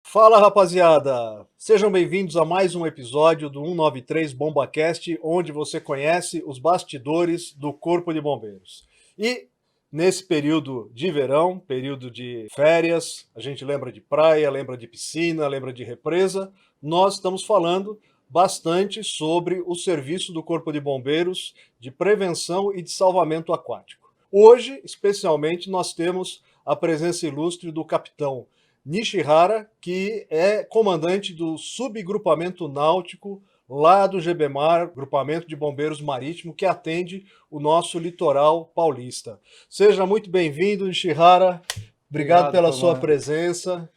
Fala, rapaziada! Sejam bem-vindos a mais um episódio do 193 BombaCast, onde você conhece os bastidores do Corpo de Bombeiros. E nesse período de verão, período de férias, a gente lembra de praia, lembra de piscina, lembra de represa, nós estamos falando bastante sobre o serviço do Corpo de Bombeiros de prevenção e de salvamento aquático. Hoje, especialmente, nós temos a presença ilustre do capitão Nishihara, que é comandante do subgrupamento náutico lá do GBMAR, Grupamento de Bombeiros Marítimo, que atende o nosso litoral paulista. Seja muito bem-vindo, Nishihara. Obrigado pela sua presença.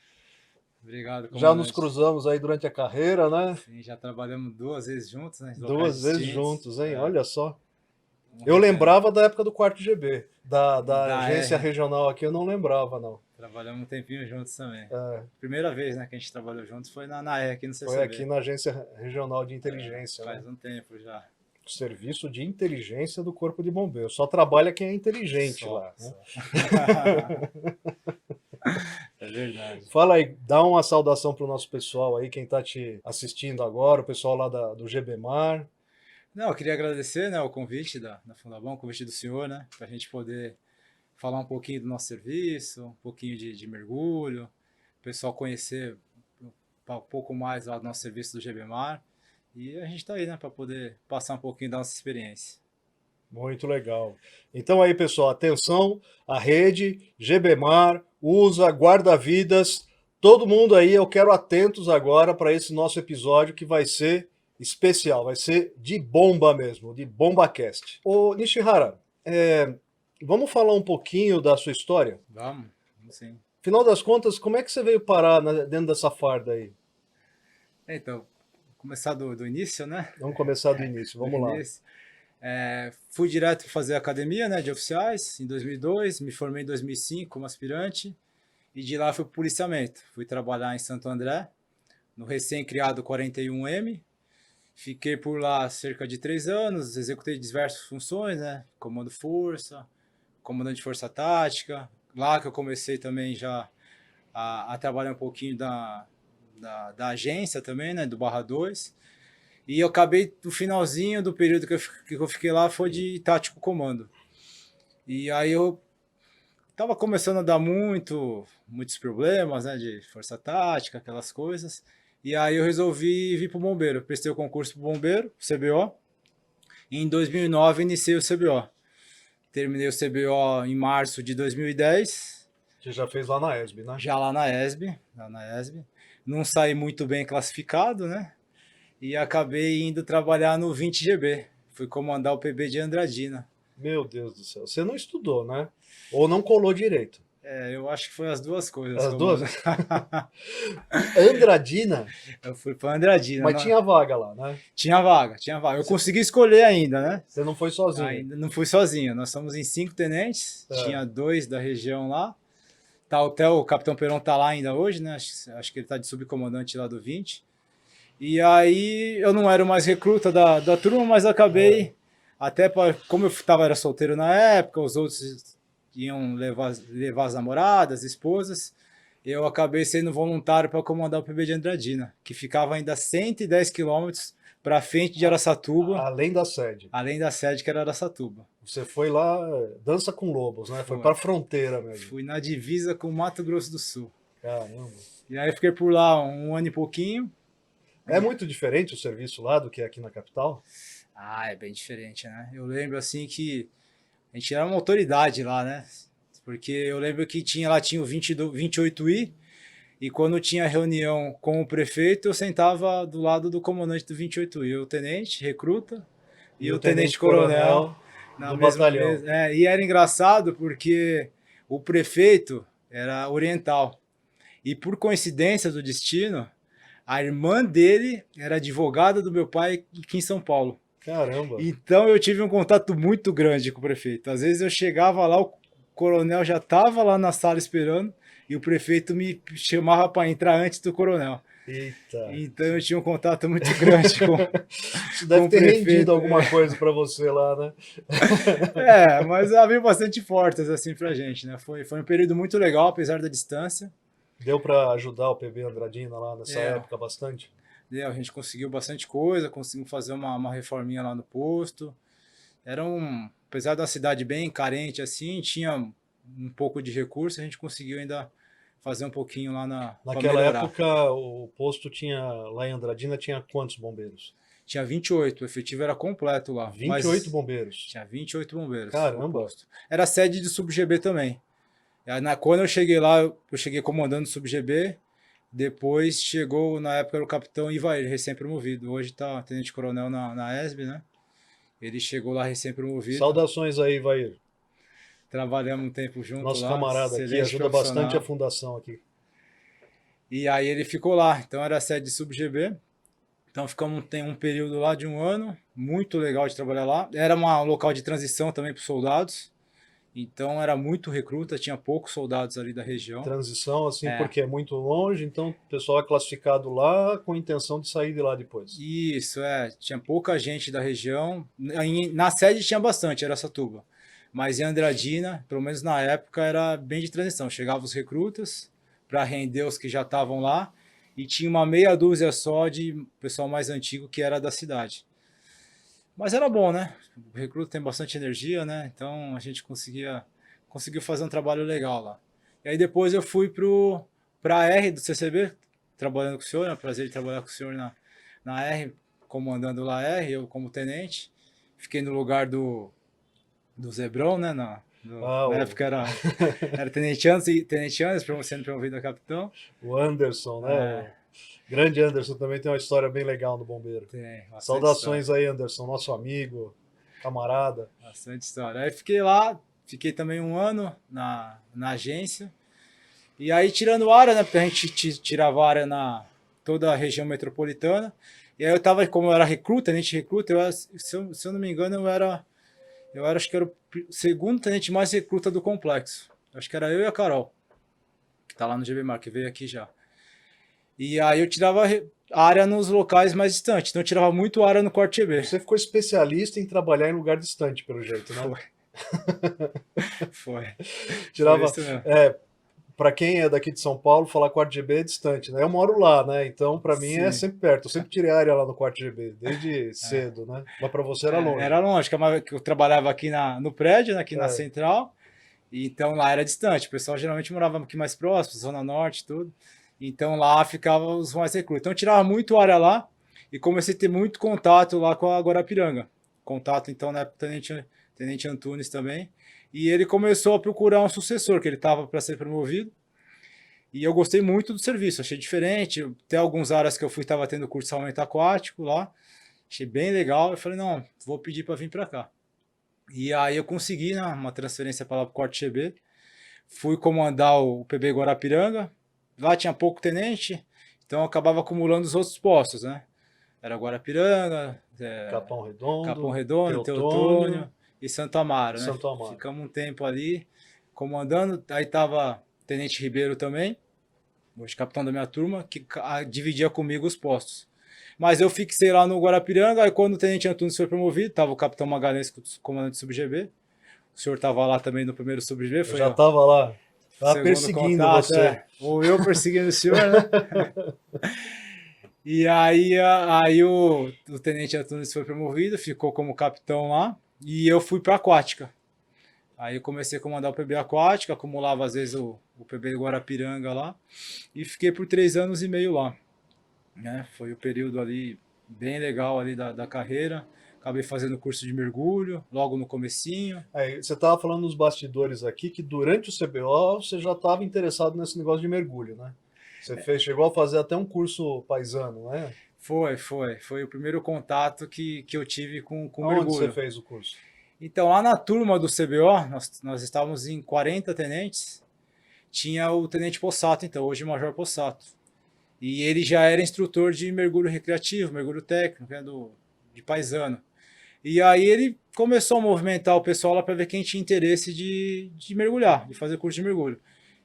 Obrigado, comandante. Já nos cruzamos aí durante a carreira, né? Sim, já trabalhamos 2 vezes juntos, né? Duas vezes juntos, hein? É. Olha só. Eu lembrava da época do quarto GB, da agência R. regional aqui, eu não lembrava, não. Trabalhamos um tempinho juntos também. É. Primeira vez, né, que a gente trabalhou juntos foi na R aqui no CCB. Foi aqui na Agência Regional de Inteligência. Faz né? um tempo já. Serviço de inteligência do Corpo de Bombeiros. Só trabalha quem é inteligente lá. Né? É verdade. Fala aí, dá uma saudação para o nosso pessoal aí, quem está te assistindo agora, o pessoal lá do GBMAR. Não, eu queria agradecer, né, o convite da Fundabom, o convite do senhor, né, para a gente poder falar um pouquinho do nosso serviço, um pouquinho de mergulho, o pessoal conhecer um pouco mais lá do nosso serviço do GBMAR. E a gente está aí, né, para poder passar um pouquinho da nossa experiência. Muito legal. Então aí, pessoal, atenção, a rede, GBMAR, USA, guarda-vidas, todo mundo aí, eu quero atentos agora para esse nosso episódio que vai ser especial, vai ser de bomba mesmo, de BombaCast. Ô, Nishihara, vamos falar um pouquinho da sua história? Vamos sim. Afinal das contas, como é que você veio parar dentro dessa farda aí? Então, começar do início, né? Vamos começar do início, vamos lá. Fui direto fazer academia, né, de oficiais em 2002, me formei em 2005 como aspirante e de lá fui para o policiamento. Fui trabalhar em Santo André, no recém-criado 41M. Fiquei por lá cerca de 3 anos, executei diversas funções, né, comando força, comandante de força tática. Lá que eu comecei também já a trabalhar um pouquinho da agência também, né, do Barra 2. E eu acabei, no finalzinho do período que eu fiquei lá, foi de tático comando. E aí eu tava começando a dar muitos problemas, né, de força tática, aquelas coisas. E aí eu resolvi vir pro bombeiro. Prestei o concurso pro bombeiro, CBO. E em 2009 iniciei o CBO. Terminei o CBO em março de 2010. Você já fez lá na ESB, né? Já lá na ESB. Não saí muito bem classificado, né? E acabei indo trabalhar no 20GB. Fui comandar o PB de Andradina. Meu Deus do céu. Você não estudou, né? Ou não colou direito? Eu acho que foi as duas coisas. As duas? Andradina? Eu fui para Andradina. Mas tinha vaga lá, né? Tinha vaga. Eu consegui escolher ainda, né? Você não foi sozinho? Ainda não fui sozinho. Nós estamos em 5 tenentes. Tinha 2 da região lá. O Capitão Peron tá lá ainda hoje, né? Acho que ele tá de subcomandante lá do 20. E aí eu não era mais recruta da turma, mas acabei, como eu era solteiro na época, os outros iam levar as namoradas, esposas, eu acabei sendo voluntário para comandar o PB de Andradina, que ficava ainda 110 quilômetros para frente de Araçatuba. Além da sede. Além da sede, que era Araçatuba. Você foi lá, dança com lobos, né? Foi para a fronteira mesmo. Fui na divisa com Mato Grosso do Sul. Caramba. E aí fiquei por lá um ano e pouquinho. É muito diferente o serviço lá do que aqui na capital? É bem diferente, né? Eu lembro assim que a gente era uma autoridade lá, né? Porque eu lembro que tinha o 28I e quando tinha reunião com o prefeito, eu sentava do lado do comandante do 28I, o tenente, recruta, e o tenente-coronel do batalhão. E era engraçado porque o prefeito era oriental. E por coincidência do destino, a irmã dele era advogada do meu pai aqui em São Paulo. Caramba. Então eu tive um contato muito grande com o prefeito. Às vezes eu chegava lá, o coronel já estava lá na sala esperando e o prefeito me chamava para entrar antes do coronel. Eita. Então eu tinha um contato muito grande com Isso deve ter rendido alguma coisa para você lá, né? Mas abriu bastante portas assim pra gente, né? Foi um período muito legal, apesar da distância. Deu para ajudar o PB Andradina lá nessa É, época bastante? a gente conseguiu bastante coisa, conseguimos fazer uma reforminha lá no posto. Apesar da cidade bem carente assim, tinha um pouco de recurso, a gente conseguiu ainda fazer um pouquinho lá para Naquela melhorar. época, o posto tinha, lá em Andradina, tinha quantos bombeiros? Tinha 28, o efetivo era completo lá, 28 mas bombeiros. tinha 28 bombeiros o Caramba! posto. Era sede de sub-GB também. Quando eu cheguei lá, eu cheguei comandando sub-GB, depois chegou, na época era o capitão Ivair, recém-promovido. Hoje está tenente-coronel na ESB, né? Ele chegou lá recém-promovido. Saudações aí, Vair. Trabalhamos um tempo junto Nosso lá, camarada aqui, excelente ajuda bastante a profissional. fundação aqui. E aí ele ficou lá, então era sede de sub-GB. Então ficamos tem um período lá de um ano, muito legal de trabalhar lá. Era um local de transição também para os soldados. Então era muito recruta, tinha poucos soldados ali da região. Transição, assim, É, porque é muito longe, então o pessoal é classificado lá com intenção de sair de lá depois. isso, tinha pouca gente da região. Na sede tinha bastante, era Satuba. Mas em Andradina, pelo menos na época, era bem de transição. Chegavam os recrutas para render os que já estavam lá e tinha uma meia dúzia só de pessoal mais antigo que era da cidade. Mas era bom, né? O recruta tem bastante energia, né? Então a gente conseguiu fazer um trabalho legal lá. E aí depois eu fui para a R do CCB, trabalhando com o senhor, é um prazer de trabalhar com o senhor na R, comandando lá a R, eu como tenente. Fiquei no lugar do Zebrão, né? Ah, Na época era Tenente Anderson, sendo promovido a capitão. o Anderson, né? O É, grande Anderson também tem uma história bem legal no Bombeiro. tem bastante história. Saudações aí, Anderson, nosso amigo, camarada. Bastante história. Aí fiquei lá, fiquei também um ano na agência. E aí tirando área, né? Porque a gente tirava área na toda a região metropolitana. E aí eu tava, como eu era recruta, tenente recruta, se eu não me engano, acho que era o segundo tenente mais recruta do complexo. Acho que era eu e a Carol, que tá lá no GB Mar, que veio aqui já. E aí eu tirava área nos locais mais distantes. Então eu tirava muito área no quarto GB. Você ficou especialista em trabalhar em lugar distante, pelo jeito, né? Foi. Foi Tirava. isso mesmo. Para quem é daqui de São Paulo, falar quarto GB é distante, né? Eu moro lá, né? Então, para mim é Sim. sempre perto. Eu sempre tirei área lá no quarto GB, desde cedo, né? Mas para você era longe. Era longe, que eu trabalhava aqui no prédio, aqui na É. central, e então lá era distante. O pessoal geralmente morava aqui mais próximo, Zona Norte, tudo. Então lá ficavam os mais recrutas. Então eu tirava muito área lá e comecei a ter muito contato lá com a Guarapiranga. Contato, então, na época, Tenente Antunes também. E ele começou a procurar um sucessor, que ele estava para ser promovido. E eu gostei muito do serviço, achei diferente. Até algumas áreas que eu fui, estava tendo curso de salvamento aquático lá. Achei bem legal. Eu falei, não, vou pedir para vir para cá. E aí eu consegui, né, uma transferência para lá para o quarto GB. Fui comandar o PB Guarapiranga. Lá tinha pouco tenente, então eu acabava acumulando os outros postos, né? Era Guarapiranga, Capão Redondo, Teutônio e Santo Amaro, né? Santo Amaro. Ficamos um tempo ali comandando. Aí tava Tenente Ribeiro também, hoje capitão da minha turma, que dividia comigo os postos. Mas eu fixei lá no Guarapiranga, aí quando o Tenente Antunes foi promovido, tava o capitão Magalhães, comandante sub-GB. O senhor tava lá também no primeiro sub-GB. Eu já estava lá. Estava perseguindo contato, você. Ou eu perseguindo o senhor, né? E aí o Tenente Antunes foi promovido, ficou como capitão lá, e eu fui para a Aquática. Aí eu comecei a comandar o PB Aquática, acumulava às vezes o PB Guarapiranga lá, e fiquei por 3 anos e meio lá. Né? Foi o período ali bem legal ali da carreira. Acabei fazendo curso de mergulho, logo no comecinho. Aí, você estava falando nos bastidores aqui que durante o CBO você já estava interessado nesse negócio de mergulho, né? Você chegou a fazer até um curso paisano, né? Foi o primeiro contato que eu tive com Onde mergulho. você fez o curso? Então, lá na turma do CBO, nós estávamos em 40 tenentes, tinha o Tenente Possato, então, hoje Major Possato. E ele já era instrutor de mergulho recreativo, mergulho técnico, né, de paisano. E aí ele começou a movimentar o pessoal lá para ver quem tinha interesse de mergulhar, de fazer curso de mergulho.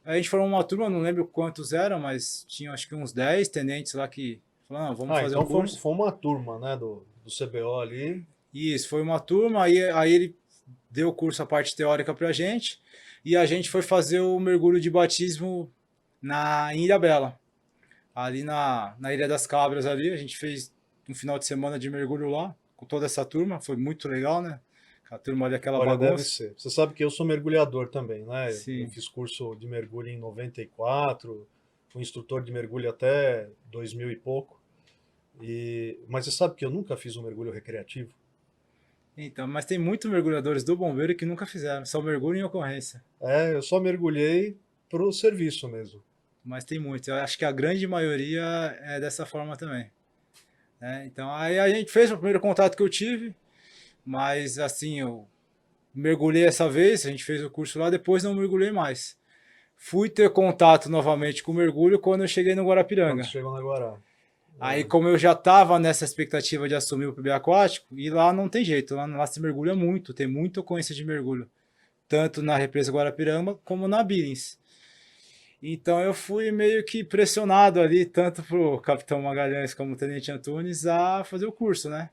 Aí a gente formou uma turma, não lembro quantos eram, mas tinha acho que uns 10 tenentes lá que falaram, vamos fazer então o curso. foi uma turma, né, do CBO ali. Isso, foi uma turma, aí ele deu o curso, a parte teórica pra gente, e a gente foi fazer o mergulho de batismo em Ilhabela, ali na Ilha das Cabras ali, a gente fez um final de semana de mergulho lá, com toda essa turma, foi muito legal, né? A turma ali, aquela Olha, deve bagunça. ser. Você sabe que eu sou mergulhador também, né? Eu Sim. fiz curso de mergulho em 94, fui instrutor de mergulho até 2000 e pouco. Mas você sabe que eu nunca fiz um mergulho recreativo? Então, mas tem muitos mergulhadores do bombeiro que nunca fizeram, só mergulho em ocorrência. É, eu só mergulhei pro serviço mesmo. Mas tem muitos. Eu acho que a grande maioria é dessa forma também, né? Então, aí a gente fez o primeiro contato que eu tive, mas assim, eu mergulhei essa vez, a gente fez o curso lá, depois não mergulhei mais. Fui ter contato novamente com o mergulho quando eu cheguei no Quando Guarapiranga. chegam na Guará. Aí, É. como eu já estava nessa expectativa de assumir o PB aquático, e lá não tem jeito, lá se mergulha muito, tem muita ocorrência de mergulho, tanto na represa Guarapiranga como na Billings. Então eu fui meio que pressionado ali, tanto pro Capitão Magalhães como o Tenente Antunes, a fazer o curso, né?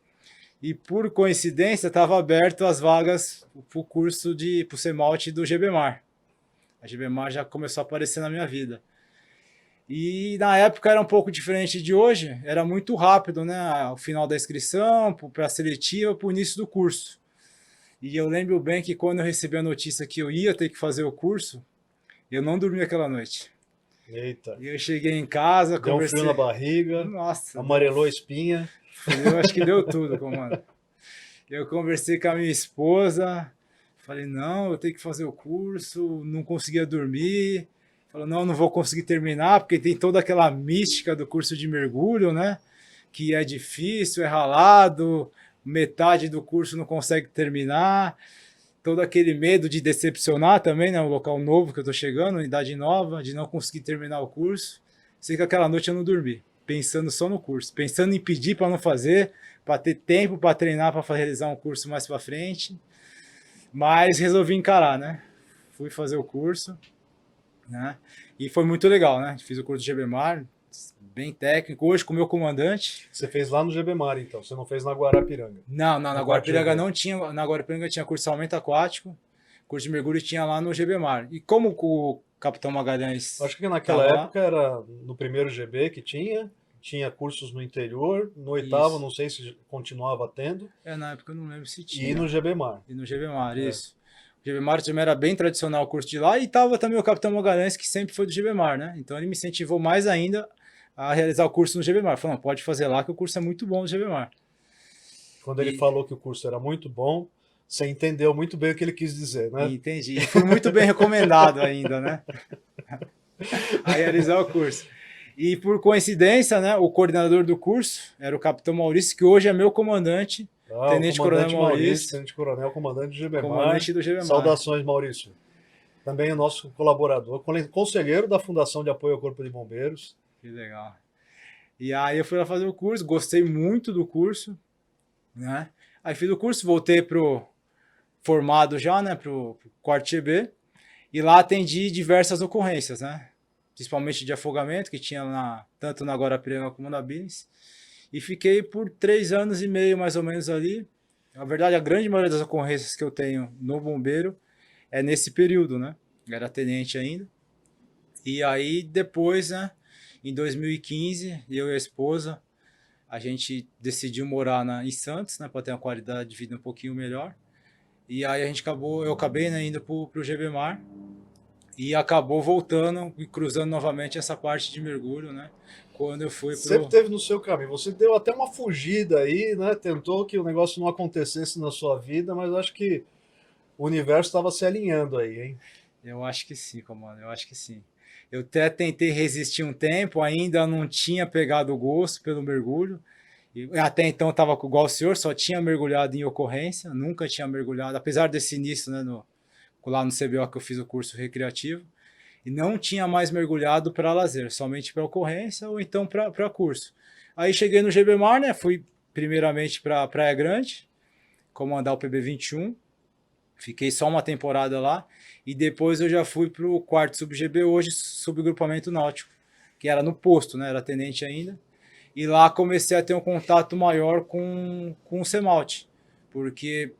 E por coincidência, estava aberto as vagas para o curso pro CEMALT do GBMAR. A GBMAR já começou a aparecer na minha vida. E na época era um pouco diferente de hoje, era muito rápido, né? O final da inscrição, para a seletiva, para o início do curso. E eu lembro bem que quando eu recebi a notícia que eu ia ter que fazer o curso, eu não dormi aquela noite. Eita. E eu cheguei em casa, Deu um frio na barriga, Nossa, amarelou a espinha. eu acho que deu tudo, comando. Eu conversei com a minha esposa, falei, não, eu tenho que fazer o curso, não conseguia dormir. Falou, não, não vou conseguir terminar, porque tem toda aquela mística do curso de mergulho, né? Que é difícil, é ralado, metade do curso não consegue terminar. Todo aquele medo de decepcionar também, né? Um local novo que eu tô chegando, unidade nova, de não conseguir terminar o curso. Sei que aquela noite eu não dormi, pensando só no curso, pensando em pedir para não fazer, para ter tempo para treinar, para realizar um curso mais para frente. Mas resolvi encarar, né? Fui fazer o curso, né? E foi muito legal, né? Fiz o curso de GBMAR, bem técnico. Hoje com o meu comandante. Você fez lá no GBMAR, então. Você não fez na Guarapiranga. Não, na No Guarapiranga 4GB. não tinha. Na Guarapiranga tinha curso de salvamento aquático. Curso de mergulho tinha lá no GBMAR. E como o Capitão Magalhães Acho que naquela tava lá, época era no primeiro GB que tinha cursos no interior, no oitavo, isso. não sei se continuava tendo, Na época eu não lembro se e no tinha. GBMAR. E no GBMAR, É. isso. O GBMAR também era bem tradicional o curso de lá. E tava também o Capitão Magalhães, que sempre foi do GBMAR, né? Então ele me incentivou mais ainda a realizar o curso no GBMAR. Falou, não, pode fazer lá que o curso é muito bom no GBMAR. Quando ele E, falou que o curso era muito bom, você entendeu muito bem o que ele quis dizer, né? e entendi. E fui muito bem recomendado ainda, né? A realizar o curso. E por coincidência, né, o coordenador do curso era o Capitão Maurício, que hoje é meu comandante, Ah, o Tenente Coronel comandante Maurício, Maurício, tenente coronel, comandante do GBMAR. comandante do GBMAR. Saudações, Maurício. Também o nosso colaborador, conselheiro da Fundação de Apoio ao Corpo de Bombeiros. Que legal. E aí eu fui lá fazer o curso, gostei muito do curso, né? Aí fiz o curso, voltei pro formado já, né, pro quarto GB, e lá atendi diversas ocorrências, né? Principalmente de afogamento, que tinha tanto na Guarapiranga como na Billings. E fiquei por 3 anos e meio, mais ou menos, ali. Na verdade, a grande maioria das ocorrências que eu tenho no bombeiro é nesse período, né? Era tenente ainda. E aí, depois, né, em 2015, eu e a esposa, a gente decidiu morar em Santos, né, para ter uma qualidade de vida um pouquinho melhor. E aí eu acabei, né, indo pro GBMAR e acabou voltando e cruzando novamente essa parte de mergulho, né? Quando eu fui Sempre teve no seu caminho. Você deu até uma fugida aí, né? Tentou que o negócio não acontecesse na sua vida, mas acho que o universo estava se alinhando aí, hein? Eu acho que sim, comando, eu acho que sim. Eu até tentei resistir um tempo, ainda não tinha pegado o gosto pelo mergulho. E até então estava igual o senhor, só tinha mergulhado em ocorrência, nunca tinha mergulhado, apesar desse início, né, lá no CBO que eu fiz o curso recreativo, e não tinha mais mergulhado para lazer, somente para ocorrência ou então para curso. Aí cheguei no GBMAR, né, fui primeiramente para Praia Grande, comandar o PB-21, fiquei só uma temporada lá, e depois eu já fui para o quarto sub-GB, hoje subgrupamento náutico, que era no posto, né, era tenente ainda. E lá comecei a ter um contato maior com o CEMALT, porque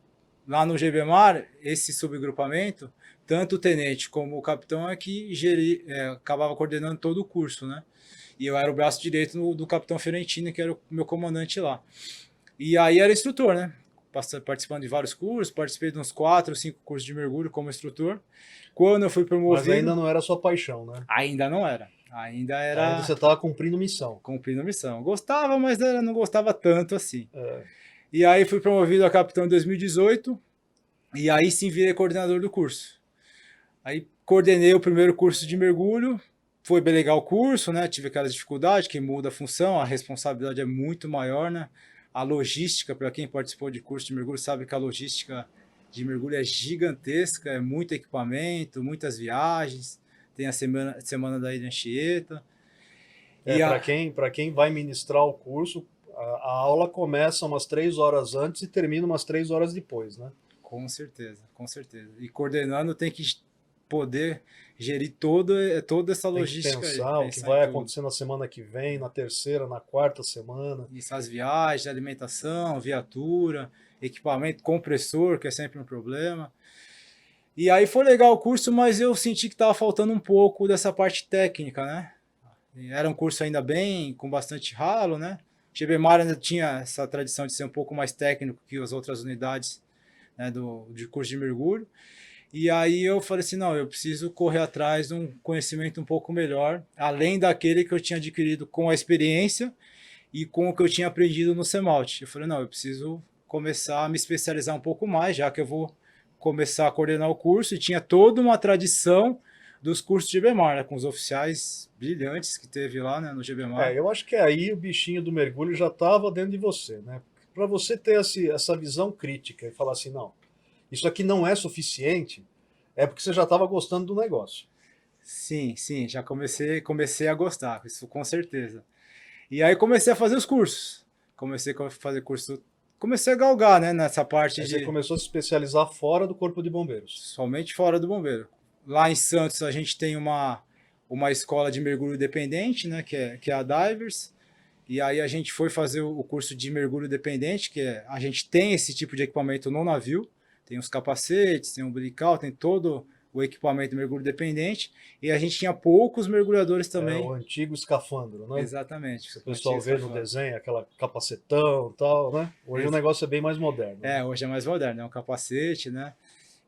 lá no GBMAR, esse subgrupamento tanto o tenente como o capitão é que acabava coordenando todo o curso, né? E eu era o braço direito do capitão Fiorentino, que era o meu comandante lá. E aí era instrutor, né? Participando de vários cursos, participei de uns 4 ou 5 cursos de mergulho como instrutor. Quando eu fui promovido... Mas ainda não era sua paixão, né? Ainda não era. Ainda Ainda você estava cumprindo missão. Cumprindo missão. Gostava, mas não gostava tanto assim. É. E aí fui promovido a capitão em 2018, e aí sim virei coordenador do curso. Aí coordenei o primeiro curso de mergulho, foi bem legal o curso, né? Tive aquelas dificuldades que muda a função, a responsabilidade é muito maior, né? A logística, para quem participou de curso de mergulho, sabe que a logística de mergulho é gigantesca, é muito equipamento, muitas viagens, tem a semana da Ilha Anchieta. Para quem vai ministrar o curso, a aula começa umas 3 horas antes e termina umas 3 horas depois, né? Com certeza, com certeza. E coordenando tem que poder gerir toda essa logística. Tem que pensar o que vai acontecer na semana que vem, na terceira, na quarta semana. Isso, as viagens, alimentação, viatura, equipamento, compressor, que é sempre um problema. E aí foi legal o curso, mas eu senti que estava faltando um pouco dessa parte técnica, né? Era um curso ainda bem, com bastante ralo, né? O GBMAR ainda tinha essa tradição de ser um pouco mais técnico que as outras unidades, né, de curso de mergulho. E aí eu falei assim, não, eu preciso correr atrás de um conhecimento um pouco melhor, além daquele que eu tinha adquirido com a experiência e com o que eu tinha aprendido no CEMALT. Eu falei, não, eu preciso começar a me especializar um pouco mais, já que eu vou começar a coordenar o curso, e tinha toda uma tradição dos cursos de GBMAR, né, com os oficiais brilhantes que teve lá, né, no GBMAR. Eu acho que aí o bichinho do mergulho já estava dentro de você, né? Para você ter essa visão crítica e falar assim, não, isso aqui não é suficiente, é porque você já estava gostando do negócio. Sim, já comecei a gostar, isso com certeza. E aí comecei a fazer os cursos. Comecei a fazer curso, comecei a galgar, né, nessa parte aí de... Você começou a se especializar fora do Corpo de Bombeiros. Somente fora do bombeiro. Lá em Santos a gente tem uma escola de mergulho dependente, né, que é a Divers. E aí a gente foi fazer o curso de mergulho dependente, a gente tem esse tipo de equipamento no navio. Tem os capacetes, tem o umbilical, tem todo o equipamento de mergulho dependente. E a gente tinha poucos mergulhadores também. É o antigo escafandro, né? Exatamente. O pessoal vê no desenho, aquela capacetão e tal, né? Hoje o negócio é bem mais moderno. Né? Hoje é mais moderno, é um capacete, né?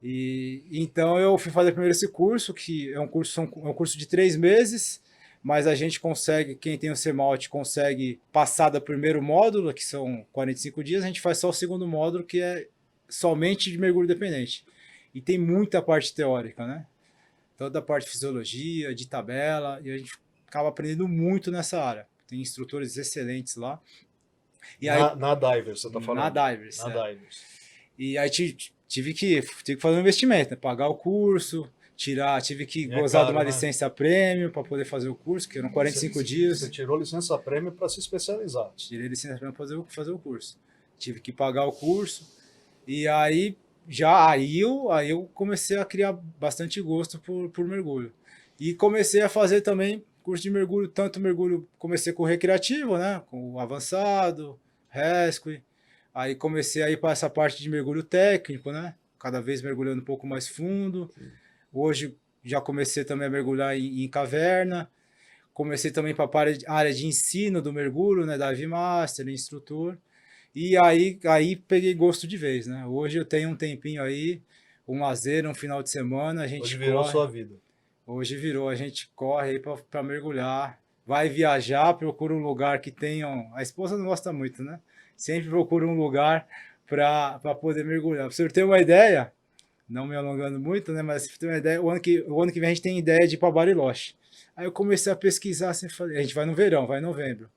E então eu fui fazer primeiro esse curso, que é um curso de 3 meses, mas a gente consegue, quem tem o CEMALT consegue passar do primeiro módulo, que são 45 dias, a gente faz só o segundo módulo, que é somente de mergulho dependente. E tem muita parte teórica, né? Toda a parte de fisiologia, de tabela, e a gente acaba aprendendo muito nessa área. Tem instrutores excelentes lá. E aí, na Divers, você está falando? Na Divers. Na Divers. E aí tive que fazer um investimento, né? Pagar o curso, tive que gozar de uma licença prêmio para poder fazer o curso, que eram 45 dias. Você tirou licença prêmio para se especializar. Tirei licença prêmio para fazer o curso. Tive que pagar o curso. E aí eu comecei a criar bastante gosto por mergulho. E comecei a fazer também curso de mergulho, tanto mergulho, comecei com o recreativo, né? Com o avançado, rescue. Aí comecei a ir para essa parte de mergulho técnico, né? Cada vez mergulhando um pouco mais fundo. Hoje já comecei também a mergulhar em caverna. Comecei também para a área de ensino do mergulho, né? Dive Master, instrutor. E aí peguei gosto de vez, né? Hoje eu tenho um tempinho aí, um lazer, um final de semana, a gente hoje virou a sua vida. Hoje virou, a gente corre aí para mergulhar, vai viajar, procura um lugar que tenham... A esposa não gosta muito, né? Sempre procura um lugar para poder mergulhar. Para você ter uma ideia, não me alongando muito, né? Mas para ter uma ideia, o ano que vem a gente tem ideia de ir para Bariloche. Aí eu comecei a pesquisar, assim, falei, a gente vai no verão, vai em novembro.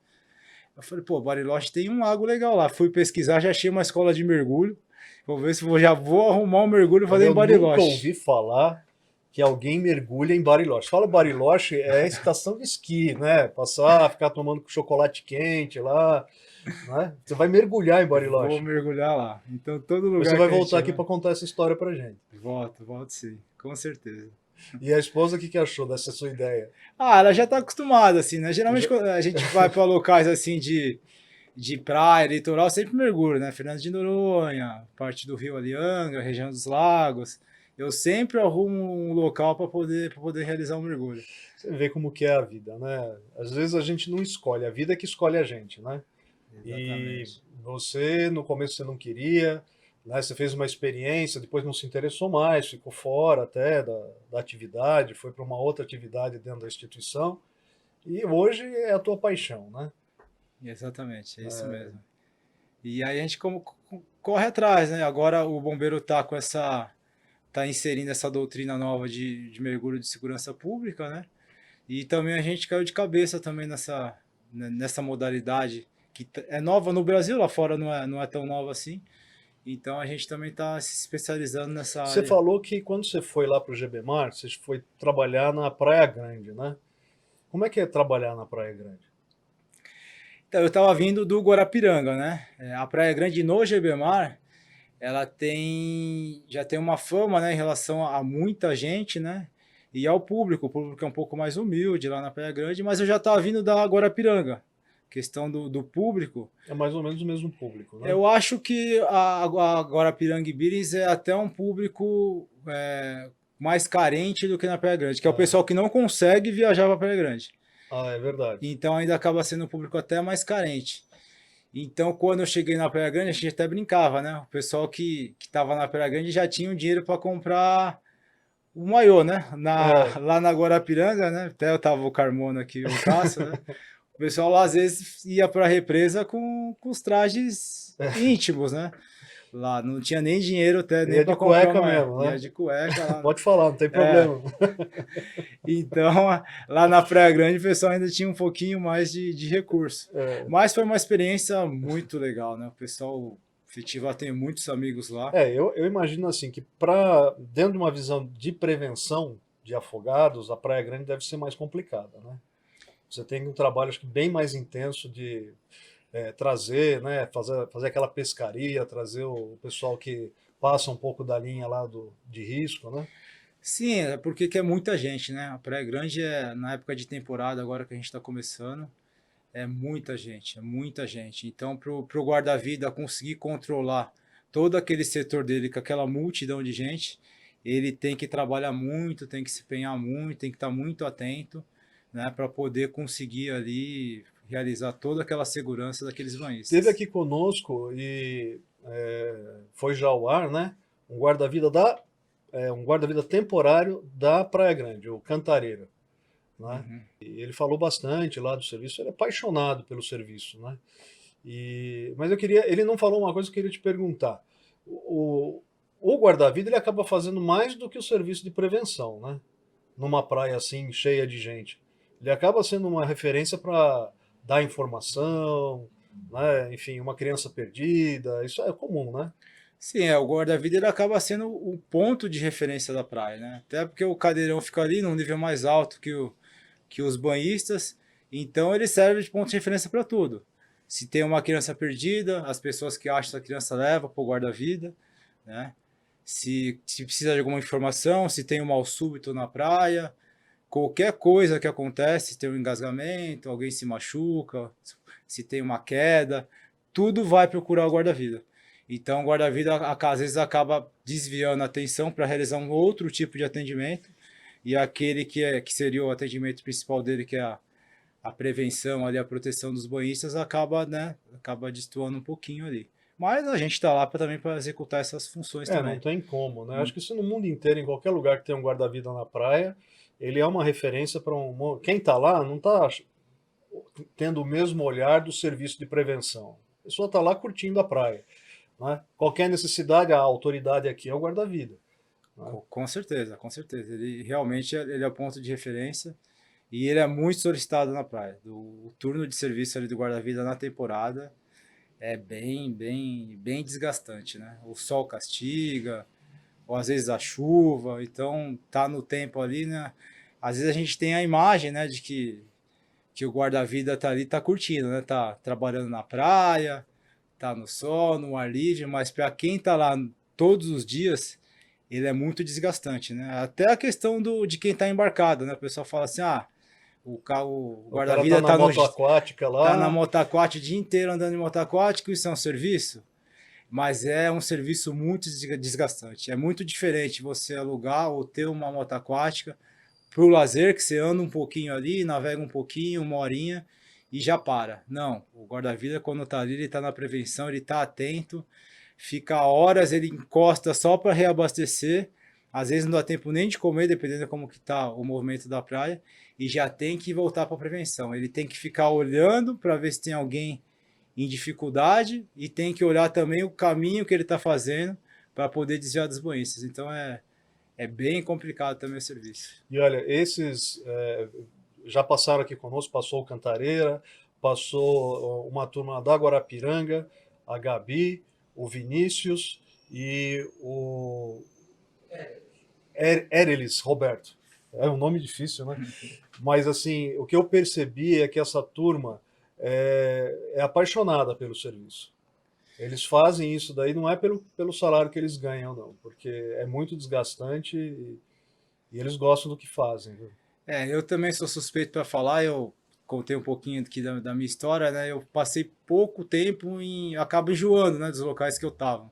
Eu falei, pô, Bariloche tem um lago legal lá. Fui pesquisar, já achei uma escola de mergulho. Vou ver se já vou arrumar um mergulho e fazer em Bariloche. Eu nunca ouvi falar que alguém mergulha em Bariloche. Fala Bariloche, é estação de esqui, né? Passar, ficar tomando chocolate quente lá, né? Você vai mergulhar em Bariloche. Vou mergulhar lá. Então todo lugar. Você vai voltar aqui para contar essa história pra gente. Volto sim, com certeza. E a esposa, o que achou dessa sua ideia? Ela já está acostumada, assim, né? Geralmente quando a gente vai para locais assim de praia, litoral, sempre mergulho, né? Fernando de Noronha, parte do Rio ali, Angra, região dos lagos. eu sempre arrumo um local para poder realizar um mergulho. Você vê como que é a vida, né? Às vezes a gente não escolhe, a vida é que escolhe a gente, né? E Exatamente. você, no começo você não queria, né? Você fez uma experiência, depois não se interessou mais, ficou fora até da atividade, foi para uma outra atividade dentro da instituição, e hoje é a tua paixão, né? Exatamente, é isso mesmo. E aí a gente corre atrás, né? Agora o bombeiro tá inserindo essa doutrina nova de mergulho de segurança pública, né? E também a gente caiu de cabeça também nessa modalidade que é nova no Brasil, lá fora não é tão nova assim. Então a gente também está se especializando nessa Você área. falou que quando você foi lá para o GBMAR, você foi trabalhar na Praia Grande, né? Como é que é trabalhar na Praia Grande? Então eu estava vindo do Guarapiranga, né? A Praia Grande no GBMAR, ela já tem uma fama, né, em relação a muita gente, né? E ao público. O público é um pouco mais humilde lá na Praia Grande, mas eu já estava vindo da Guarapiranga. Questão do público. É mais ou menos o mesmo público, né? Eu acho que a Guarapiranga e Birins é até um público mais carente do que na Praia Grande, que é o É. pessoal que não consegue viajar para Praia Grande. Ah, é verdade. Então ainda acaba sendo um público até mais carente. Então, quando eu cheguei na Praia Grande, a gente até brincava, né? O pessoal que estava na Praia Grande já tinha o dinheiro para comprar o maiô, né? É. Lá na Guarapiranga, né? Até eu tava o Carmona aqui, o Cássio, né? O pessoal lá, às vezes ia para a represa com os trajes íntimos, né? Lá não tinha nem dinheiro até nem Ia de para comprar cueca uma. mesmo, Ia né? de cueca lá. Pode falar, não tem É, problema. então, lá na Praia Grande, o pessoal ainda tinha um pouquinho mais de recurso. É, Mas foi uma experiência muito legal, né? O pessoal efetivo, tem muitos amigos lá. eu imagino assim que dentro de uma visão de prevenção de afogados, a Praia Grande deve ser mais complicada, né? Você tem um trabalho acho que bem mais intenso de trazer, né, fazer aquela pescaria, trazer o pessoal que passa um pouco da linha lá de risco, né? Sim, é porque que é muita gente, né? A Praia Grande na época de temporada, agora que a gente está começando, é muita gente, é muita gente. Então, pro guarda-vida conseguir controlar todo aquele setor dele com aquela multidão de gente, ele tem que trabalhar muito, tem que se empenhar muito, tem que estar muito atento, né, para poder conseguir ali realizar toda aquela segurança daqueles Teve banhistas. aqui conosco e foi já ao ar, né? Um guarda-vida um guarda-vida temporário da Praia Grande, o Cantareira, né? Uhum. E ele falou bastante lá do serviço, ele é apaixonado pelo serviço, né? Mas ele não falou uma coisa que eu queria te perguntar. O guarda-vida ele acaba fazendo mais do que o serviço de prevenção, né? Numa praia assim cheia de gente, ele acaba sendo uma referência para dar informação, né? Enfim, uma criança perdida, isso é comum, né? Sim, o guarda-vida ele acaba sendo o ponto de referência da praia, né? Até porque o cadeirão fica ali num nível mais alto que os banhistas, então ele serve de ponto de referência para tudo. Se tem uma criança perdida, as pessoas que acham que a criança leva para o guarda-vida, né? Se precisa de alguma informação, se tem um mal súbito na praia, qualquer coisa que acontece, se tem um engasgamento, alguém se machuca, se tem uma queda, tudo vai procurar o guarda-vida. Então, o guarda-vida às vezes acaba desviando a atenção para realizar um outro tipo de atendimento, e aquele que seria o atendimento principal dele, que é a prevenção, ali, a proteção dos banhistas, acaba destoando um pouquinho ali. Mas a gente está lá também para executar essas funções Não também. tem como, né? Acho que isso no mundo inteiro, em qualquer lugar que tem um guarda-vida na praia, ele é uma referência para quem está lá não está tendo o mesmo olhar do serviço de prevenção. A pessoa está lá curtindo a praia, né? Qualquer necessidade, a autoridade aqui é o guarda-vida, né? Com certeza, com certeza. Ele realmente ele é o ponto de referência e ele é muito solicitado na praia. O turno de serviço ali do guarda-vida na temporada é bem desgastante, né? O sol castiga, ou às vezes a chuva, então tá no tempo ali, né? Às vezes a gente tem a imagem, né, de que o guarda-vida tá ali, tá curtindo, né? Tá trabalhando na praia, tá no sol, no ar livre, mas para quem tá lá todos os dias, ele é muito desgastante, né? Até a questão de quem tá embarcado, né? O pessoal fala assim, o O cara tá guarda-vida na moto aquática tá na lá, moto aquática o dia inteiro andando em moto aquática, isso é um serviço? mas é um serviço muito desgastante. É muito diferente você alugar ou ter uma moto aquática para o lazer, que você anda um pouquinho ali, navega um pouquinho, uma horinha e já para. Não, o guarda-vida quando está ali, ele está na prevenção, ele está atento, fica horas, ele encosta só para reabastecer, às vezes não dá tempo nem de comer, dependendo de como que está o movimento da praia, e já tem que voltar para a prevenção. Ele tem que ficar olhando para ver se tem alguém em dificuldade e tem que olhar também o caminho que ele está fazendo para poder desviar dos banhistas. Então é bem complicado também o serviço. E olha, esses já passaram aqui conosco, passou o Cantareira, passou uma turma da Guarapiranga, a Gabi, o Vinícius e o Erelis Roberto. É um nome difícil, né? Mas assim, o que eu percebi é que essa turma é apaixonada pelo serviço. Eles fazem isso daí não é pelo salário que eles ganham, não, porque é muito desgastante e eles gostam do que fazem. Viu? Eu também sou suspeito para falar, eu contei um pouquinho aqui da minha história, né? Eu passei pouco tempo eu acabo enjoando, né, dos locais que eu estava.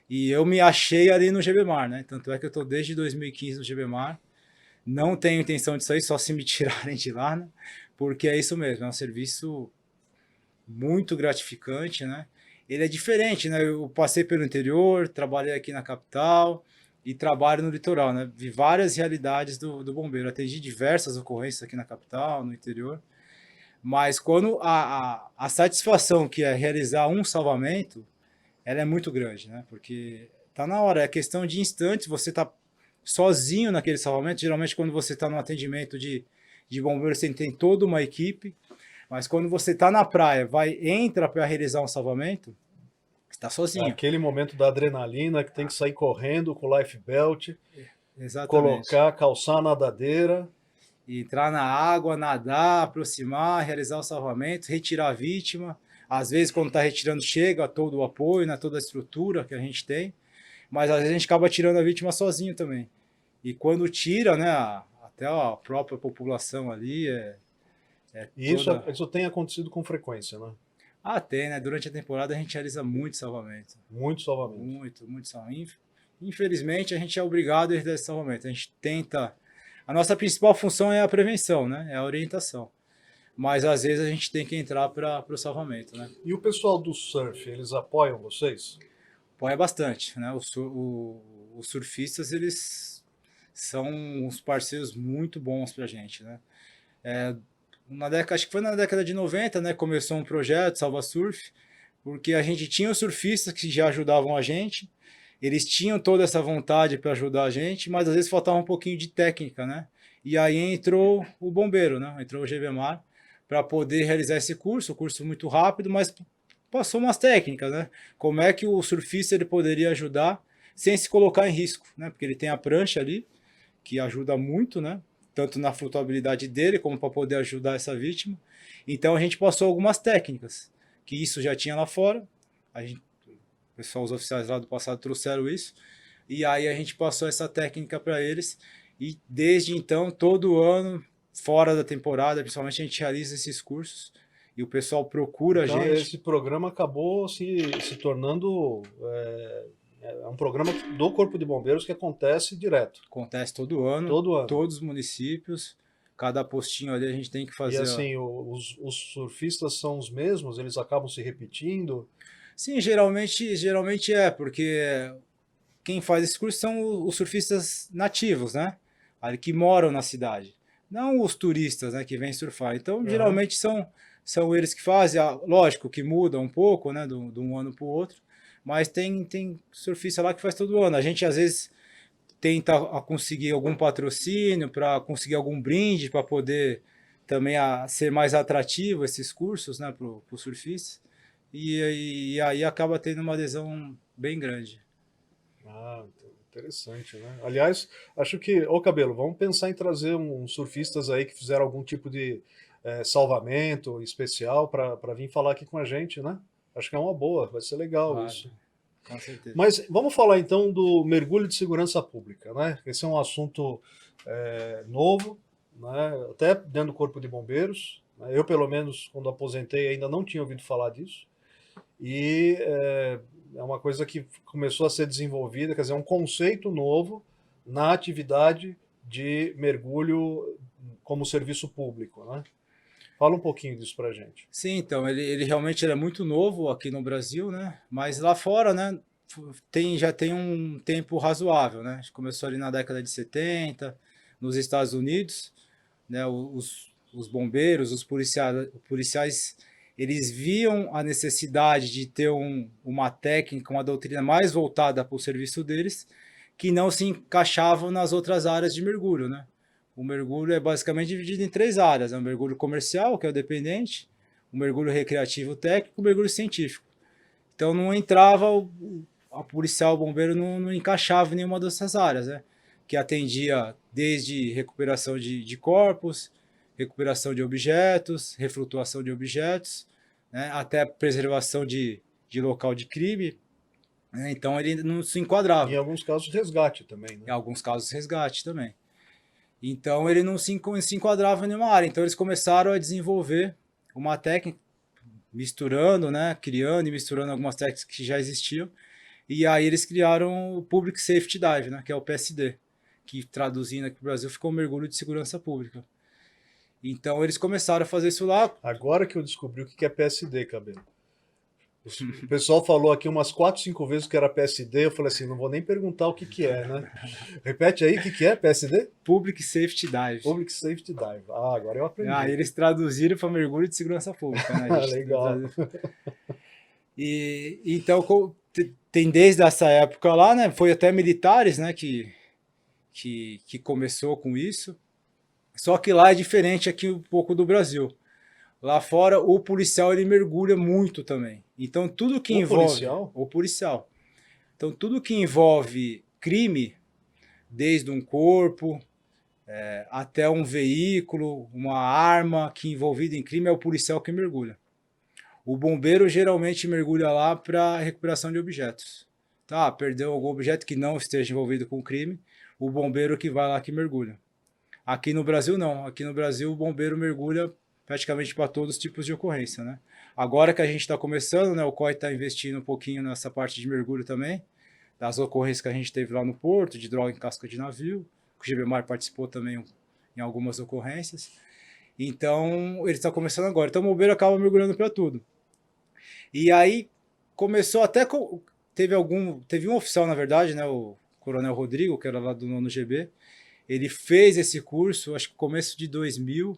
E eu me achei ali no GBMar, né? Tanto é que eu estou desde 2015 no GBMar. Não tenho intenção de sair, só se me tirarem de lá, né? Porque é isso mesmo, é um serviço muito gratificante, né? Ele é diferente, né? Eu passei pelo interior, trabalhei aqui na capital e trabalho no litoral, né? Vi várias realidades do bombeiro, atendi diversas ocorrências aqui na capital, no interior, mas quando a satisfação que é realizar um salvamento, ela é muito grande, né? Porque tá na hora, é questão de instantes, você tá sozinho naquele salvamento, geralmente quando você está no atendimento de bombeiro, você tem toda uma equipe, mas quando você está na praia, entra para realizar um salvamento, você está É sozinho. aquele momento da adrenalina que tem que sair correndo com o life belt, Exatamente. colocar, calçar a nadadeira. E entrar na água, nadar, aproximar, realizar o salvamento, retirar a vítima. Às vezes, quando está retirando, chega todo o apoio, né, toda a estrutura que a gente tem, mas às vezes a gente acaba tirando a vítima sozinho também. E quando tira, né, até a própria população ali é E toda. isso tem acontecido com frequência, né? Tem, né? Durante a temporada a gente realiza muito salvamento. Muito salvamento. Muito salvamento. Infelizmente, a gente é obrigado a realizar esse salvamento. A gente tenta. A nossa principal função é a prevenção, né? É a orientação. Mas às vezes a gente tem que entrar para o salvamento, né? E o pessoal do surf, eles apoiam vocês? Apoia bastante, né? Os surfistas, eles são uns parceiros muito bons para a gente, né? Acho que foi na década de 90, né? Começou um projeto, Salva Surf, porque a gente tinha os surfistas que já ajudavam a gente, eles tinham toda essa vontade para ajudar a gente, mas às vezes faltava um pouquinho de técnica, né? E aí entrou o bombeiro, né? Entrou o GBMar para poder realizar esse curso, muito rápido, mas passou umas técnicas, né? Como é que o surfista ele poderia ajudar sem se colocar em risco, né? Porque ele tem a prancha ali, que ajuda muito, né? Tanto na flutuabilidade dele, como para poder ajudar essa vítima. Então a gente passou algumas técnicas, que isso já tinha lá fora, o pessoal, os oficiais lá do passado trouxeram isso, e aí a gente passou essa técnica para eles, e desde então, todo ano, fora da temporada, principalmente a gente realiza esses cursos, e o pessoal procura a Então, gente. esse programa acabou se tornando um programa do Corpo de Bombeiros que acontece direto. Acontece todo ano, Todo ano. todos os municípios, cada postinho ali a gente tem que E fazer. assim, os surfistas são os mesmos, eles acabam se repetindo. Sim, geralmente porque quem faz esse curso são os surfistas nativos, né? Ali que moram na cidade. Não os turistas, né, que vêm surfar. Então, Uhum. geralmente são eles que fazem. Lógico que muda um pouco, né, de um ano para o outro, mas tem surfista lá que faz todo ano. A gente, às vezes, tenta conseguir algum patrocínio para conseguir algum brinde para poder também ser mais atrativo esses cursos, né, para os surfistas. E aí acaba tendo uma adesão bem grande. Ah, interessante, né? Aliás, acho que, ô Cabelo, vamos pensar em trazer uns surfistas aí que fizeram algum tipo de salvamento especial para vir falar aqui com a gente, né? Acho que é uma boa, vai ser legal Claro, isso. com certeza. Mas vamos falar então do mergulho de segurança pública, né? Esse é um assunto novo, né? Até dentro do Corpo de Bombeiros. Né? Eu, pelo menos, quando aposentei, ainda não tinha ouvido falar disso. E é uma coisa que começou a ser desenvolvida, quer dizer, um conceito novo na atividade de mergulho como serviço público, né? Fala um pouquinho disso para a gente. Sim, então, ele realmente era muito novo aqui no Brasil, né? Mas lá fora, né, já tem um tempo razoável, né? Começou ali na década de 70, nos Estados Unidos, né? Os bombeiros, os policiais, eles viam a necessidade de ter uma técnica, uma doutrina mais voltada para o serviço deles, que não se encaixavam nas outras áreas de mergulho, né? O mergulho é basicamente dividido em três áreas: é o mergulho comercial, que é o dependente, o mergulho recreativo técnico, e o mergulho científico. Então não entrava, a policial, o bombeiro não encaixava em nenhuma dessas áreas, né? Que atendia desde recuperação de corpos, recuperação de objetos, reflutuação de objetos, né? Até preservação de local de crime, né? Então ele não se E em enquadrava. alguns casos, resgate também, Em né? alguns casos, resgate também. Então ele não se enquadrava em nenhuma área. Então eles começaram a desenvolver uma técnica, misturando, né, criando e misturando algumas técnicas que já existiam. E aí eles criaram o Public Safety Dive, né, que é o PSD, que traduzindo aqui para o Brasil ficou mergulho de segurança pública. Então eles começaram a fazer isso lá. Agora que eu descobri o que é PSD, Cabelo. O pessoal falou aqui umas 4, 5 vezes que era PSD, eu falei assim, não vou nem perguntar o que é, né? Repete aí, o que é PSD? Public Safety Dive. Public Safety Dive. Ah, agora eu aprendi. Aí eles traduziram para mergulho de segurança pública, né? Legal. E então tem desde essa época lá, né? Foi até militares, né? Que começou com isso. Só que lá é diferente aqui um pouco do Brasil. Lá fora o policial ele mergulha muito também. Então tudo que envolve policial? o policial. Então tudo que envolve crime, desde um corpo até um veículo, uma arma que envolvida em crime, é o policial que mergulha. O bombeiro geralmente mergulha lá para recuperação de objetos. Tá, perdeu algum objeto que não esteja envolvido com crime, o bombeiro que vai lá que mergulha. Aqui no Brasil não. Aqui no Brasil o bombeiro mergulha praticamente para todos os tipos de ocorrência, né? Agora que a gente está começando, né, o COI está investindo um pouquinho nessa parte de mergulho também, das ocorrências que a gente teve lá no porto, de droga em casca de navio. O GBMAR participou também em algumas ocorrências. Então, ele está começando agora. Então, o bombeiro acaba mergulhando para tudo. E aí, começou até... Teve um oficial, na verdade, né, o Coronel Rodrigo, que era lá do 9º GB. Ele fez esse curso, acho que no começo de 2000.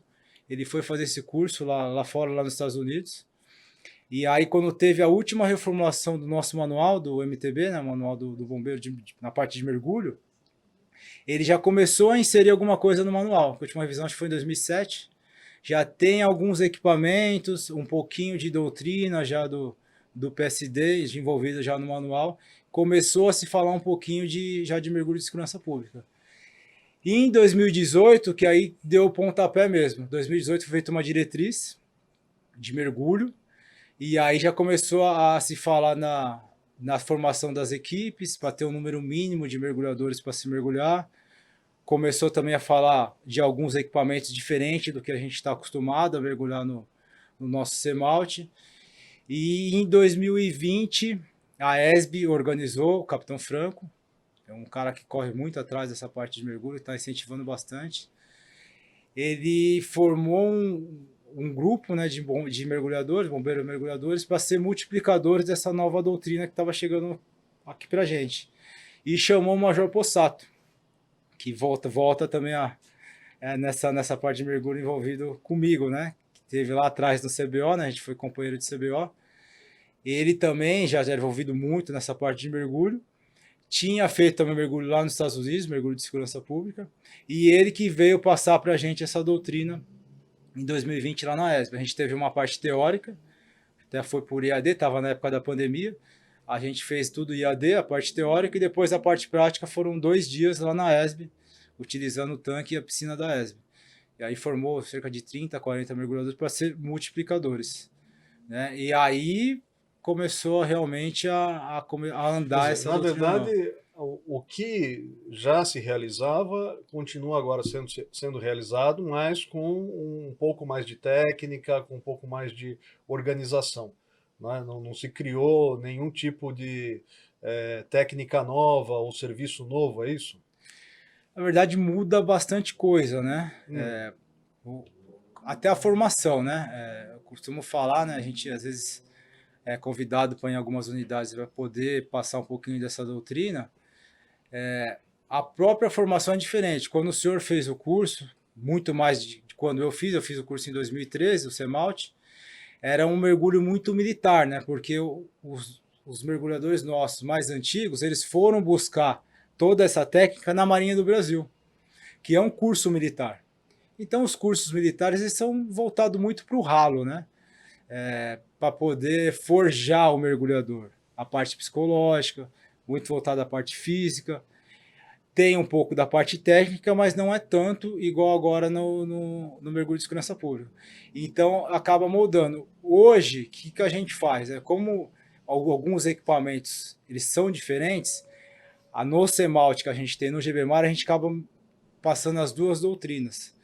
Ele foi fazer esse curso lá fora, lá nos Estados Unidos. E aí, quando teve a última reformulação do nosso manual, do MTB, né, manual do bombeiro na parte de mergulho, ele já começou a inserir alguma coisa no manual. A última revisão acho que foi em 2007. Já tem alguns equipamentos, um pouquinho de doutrina já do PSD envolvido já no manual. Começou a se falar um pouquinho já de mergulho de segurança pública. E em 2018, que aí deu o pontapé mesmo. Em 2018 foi feita uma diretriz de mergulho, e aí já começou a se falar na formação das equipes, para ter um número mínimo de mergulhadores para se mergulhar. Começou também a falar de alguns equipamentos diferentes do que a gente está acostumado a mergulhar no nosso Semalte. E em 2020, a ESB organizou, o Capitão Franco, é um cara que corre muito atrás dessa parte de mergulho, está incentivando bastante. Ele formou um grupo, né, de mergulhadores, bombeiros mergulhadores, para ser multiplicadores dessa nova doutrina que estava chegando aqui para a gente. E chamou o Major Possato, que volta também nessa parte de mergulho envolvido comigo, né? Que teve lá atrás no CBO, né? A gente foi companheiro de CBO. Ele também já era envolvido muito nessa parte de mergulho. Tinha feito também mergulho lá nos Estados Unidos, mergulho de segurança pública, e ele que veio passar para a gente essa doutrina em 2020 lá na ESB. A gente teve uma parte teórica, até foi por IAD, estava na época da pandemia, a gente fez tudo IAD, a parte teórica, e depois a parte prática foram 2 dias lá na ESB, utilizando o tanque e a piscina da ESB. E aí formou cerca de 30, 40 mergulhadores para ser multiplicadores, né? E aí começou realmente a andar essa doutrina. Na verdade, o que já se realizava continua agora sendo realizado, mas com um pouco mais de técnica, com um pouco mais de organização. né? Não se criou nenhum tipo de técnica nova ou serviço novo, é isso? Na verdade, muda bastante coisa, né? Hum, O- Até a formação, né? Eu costumo falar, né? A gente às vezes é convidado para em algumas unidades para poder passar um pouquinho dessa doutrina. A própria formação é diferente. Quando o senhor fez o curso, muito mais de quando eu fiz o curso em 2013, o CEMALT, era um mergulho muito militar, né? Porque os mergulhadores nossos mais antigos, eles foram buscar toda essa técnica na Marinha do Brasil, que é um curso militar. Então, os cursos militares eles são voltados muito para o ralo, né? Para poder forjar o mergulhador. A parte psicológica, muito voltada à parte física. Tem um pouco da parte técnica, mas não é tanto igual agora no mergulho de segurança pública. Então, acaba moldando. Hoje, o que a gente faz? Como alguns equipamentos eles são diferentes, a no CEMALT que a gente tem no GBMAR, a gente acaba passando as duas doutrinas.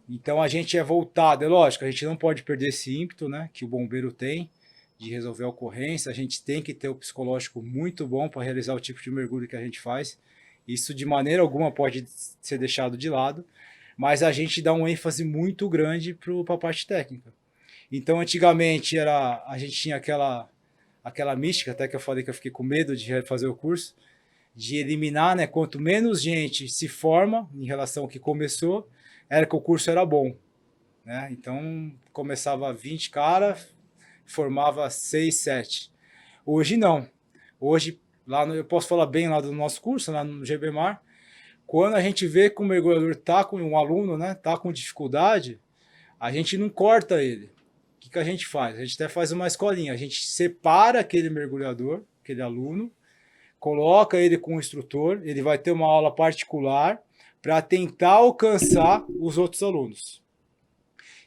Então a gente é voltado, é lógico, a gente não pode perder esse ímpeto, né, que o bombeiro tem de resolver a ocorrência, a gente tem que ter o psicológico muito bom para realizar o tipo de mergulho que a gente faz. Isso de maneira alguma pode ser deixado de lado, mas a gente dá um ênfase muito grande para a parte técnica. Então antigamente a gente tinha aquela mística, até que eu falei que eu fiquei com medo de fazer o curso, de eliminar, né? Quanto menos gente se forma em relação ao que começou, era que o curso era bom, né? Então começava 20 caras, formava 6, 7. Hoje não. Hoje, eu posso falar bem lá do nosso curso, lá no GBMAR, quando a gente vê que o mergulhador tá com um aluno, né, tá com dificuldade, a gente não corta ele. O que a gente faz? A gente até faz uma escolinha, a gente separa aquele mergulhador, aquele aluno, coloca ele com o instrutor, ele vai ter uma aula particular para tentar alcançar os outros alunos.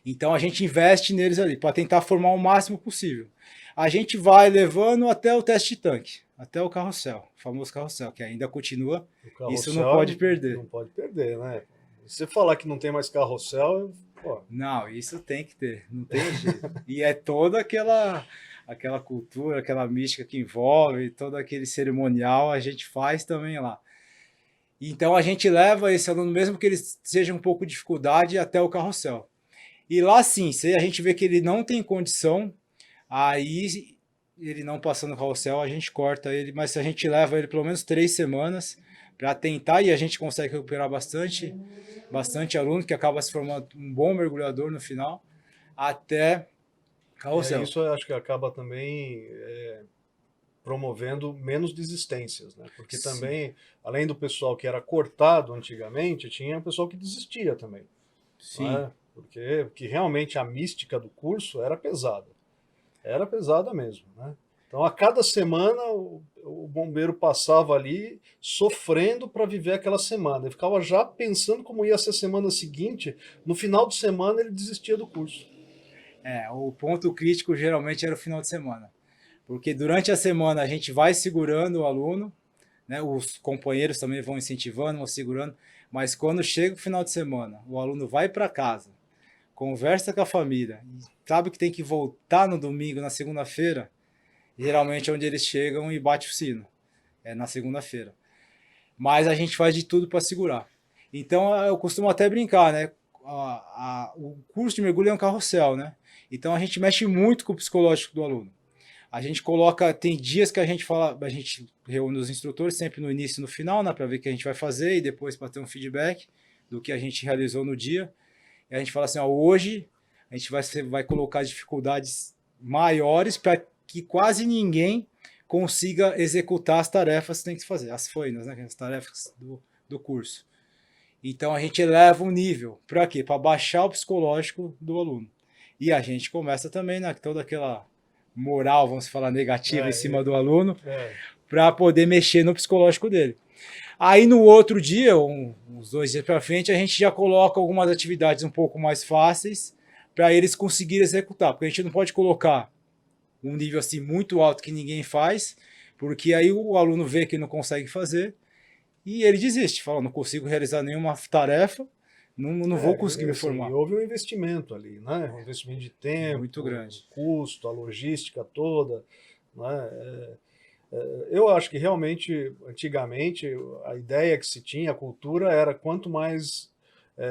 Então a gente investe neles ali para tentar formar o máximo possível. A gente vai levando até o teste de tanque, até o carrossel, o famoso carrossel, que ainda continua. o Isso não carrossel pode perder. não pode perder, né? Se você falar que não tem mais carrossel, pô, Não, isso tem que ter, não tem jeito. E é toda aquela cultura, aquela mística que envolve, todo aquele cerimonial, a gente faz também lá. Então a gente leva esse aluno, mesmo que ele seja um pouco de dificuldade, até o carrossel. E lá sim, se a gente vê que ele não tem condição, aí ele não passando no carrossel, a gente corta ele, mas se a gente leva ele pelo menos 3 semanas para tentar, e a gente consegue recuperar bastante aluno, que acaba se formando um bom mergulhador no final, até carrossel. isso eu acho que acaba também promovendo menos desistências, né? Porque Sim, também, além do pessoal que era cortado antigamente, tinha o pessoal que desistia também, não sim. é? Porque realmente a mística do curso era pesada mesmo, né? Então a cada semana o bombeiro passava ali sofrendo para viver aquela semana. Ele ficava já pensando como ia ser a semana seguinte. No final de semana ele desistia do curso. O ponto crítico geralmente era o final de semana. Porque durante a semana a gente vai segurando o aluno, né? Os companheiros também vão incentivando, vão segurando, mas quando chega o final de semana, o aluno vai para casa, conversa com a família, sabe que tem que voltar no domingo, na segunda-feira, geralmente é onde eles chegam e bate o sino, é na segunda-feira. Mas a gente faz de tudo para segurar. Então eu costumo até brincar, né? O curso de mergulho é um carrossel, né? Então a gente mexe muito com o psicológico do aluno. A gente coloca, tem dias que a gente fala, a gente reúne os instrutores sempre no início e no final, né, para ver o que a gente vai fazer e depois para ter um feedback do que a gente realizou no dia. E a gente fala assim, ó, hoje a gente vai colocar dificuldades maiores para que quase ninguém consiga executar as tarefas que tem que fazer, as foinas, né, as tarefas do curso. Então a gente eleva o nível, para quê? Para baixar o psicológico do aluno. E a gente começa também, né, toda aquela moral, vamos falar, negativa em cima É, do aluno, é, para poder mexer no psicológico dele. Aí no outro dia, uns 2 dias para frente, a gente já coloca algumas atividades um pouco mais fáceis para eles conseguirem executar, porque a gente não pode colocar um nível assim muito alto que ninguém faz, porque aí o aluno vê que não consegue fazer e ele desiste, fala, não consigo realizar nenhuma tarefa, não vou conseguir me assim, formar. houve um investimento ali, né? Um investimento de tempo, Muito grande. custo, a logística toda, né? Eu acho que realmente, antigamente, a ideia que se tinha, a cultura era quanto mais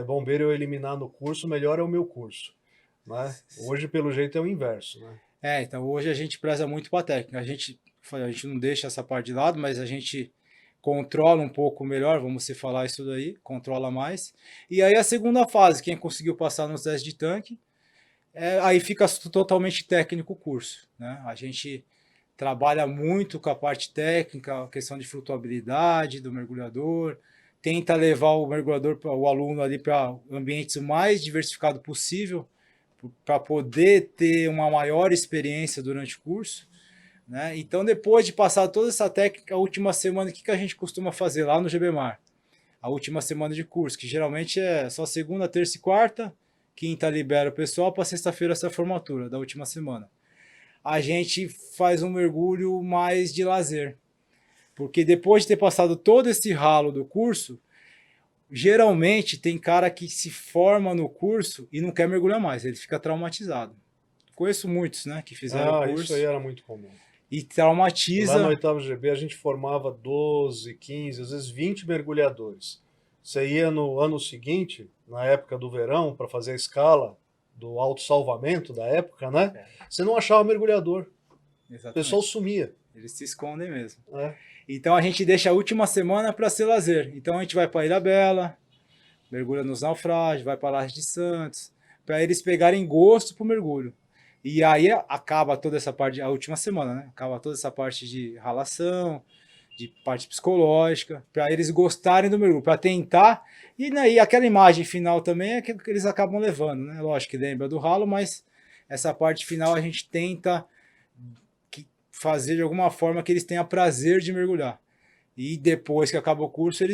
bombeiro eu eliminar no curso, melhor é o meu curso, né? Hoje, pelo jeito, é o inverso, né? Então hoje a gente preza muito para a técnica. A gente não deixa essa parte de lado, mas a gente controla um pouco melhor, vamos se falar isso daí, controla mais. E aí a segunda fase, quem conseguiu passar nos testes de tanque, aí fica totalmente técnico o curso, né? A gente trabalha muito com a parte técnica, a questão de flutuabilidade do mergulhador, tenta levar o mergulhador, o aluno ali para ambientes o mais diversificado possível, para poder ter uma maior experiência durante o curso, né? Então, depois de passar toda essa técnica, a última semana, o que a gente costuma fazer lá no GBMAR? A última semana de curso, que geralmente é só segunda, terça e quarta, quinta libera o pessoal para sexta-feira essa formatura da última semana. A gente faz um mergulho mais de lazer, porque depois de ter passado todo esse ralo do curso, geralmente tem cara que se forma no curso e não quer mergulhar mais, ele fica traumatizado. Conheço muitos, né, que fizeram o curso. Isso aí era muito comum. E Lá no traumatiza. 8º GB a gente formava 12, 15, às vezes 20 mergulhadores. Você ia no ano seguinte, na época do verão, para fazer a escala do autossalvamento da época, né? Você não achava mergulhador. Exatamente. O pessoal sumia. Eles se escondem mesmo. É. Então a gente deixa a última semana para ser lazer. Então a gente vai para Ilha Bela, mergulha nos naufrágios, vai para Laje de Santos, para eles pegarem gosto pro mergulho. E aí acaba toda essa parte, a última semana, né? Acaba toda essa parte de ralação, de parte psicológica, para eles gostarem do mergulho, para tentar. E, né, e aquela imagem final também é que eles acabam levando, né? Lógico que lembra do ralo, mas essa parte final a gente tenta fazer de alguma forma que eles tenham prazer de mergulhar. E depois que acaba o curso, a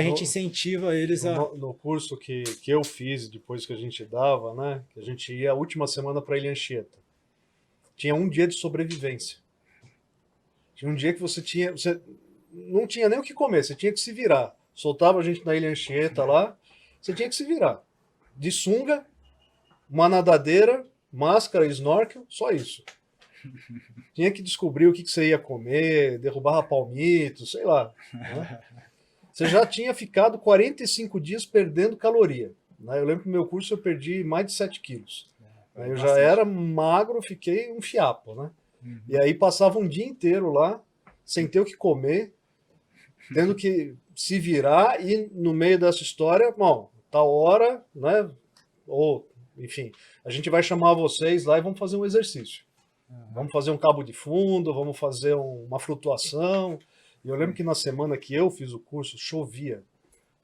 gente incentiva eles a... No curso que eu fiz, depois que a gente dava, né? Que a gente ia a última semana para Ilha Anchieta. Tinha um dia de sobrevivência. Tinha um dia que você não tinha nem o que comer, você tinha que se virar. Soltava a gente na Ilha Anchieta lá, você tinha que se virar. De sunga, uma nadadeira, máscara, snorkel, só isso. Tinha que descobrir o que você ia comer, derrubar palmito, sei lá. Né? Você já tinha ficado 45 dias perdendo caloria. Né? Eu lembro que no meu curso eu perdi mais de 7 quilos. Eu já era magro, fiquei um fiapo. Né? Uhum. E aí passava um dia inteiro lá, sem ter o que comer, tendo que se virar e no meio dessa história, bom, tal hora, né? Ou, enfim, a gente vai chamar vocês lá e vamos fazer um exercício. Vamos fazer um cabo de fundo, vamos fazer uma flutuação. E eu lembro que na semana que eu fiz o curso, chovia.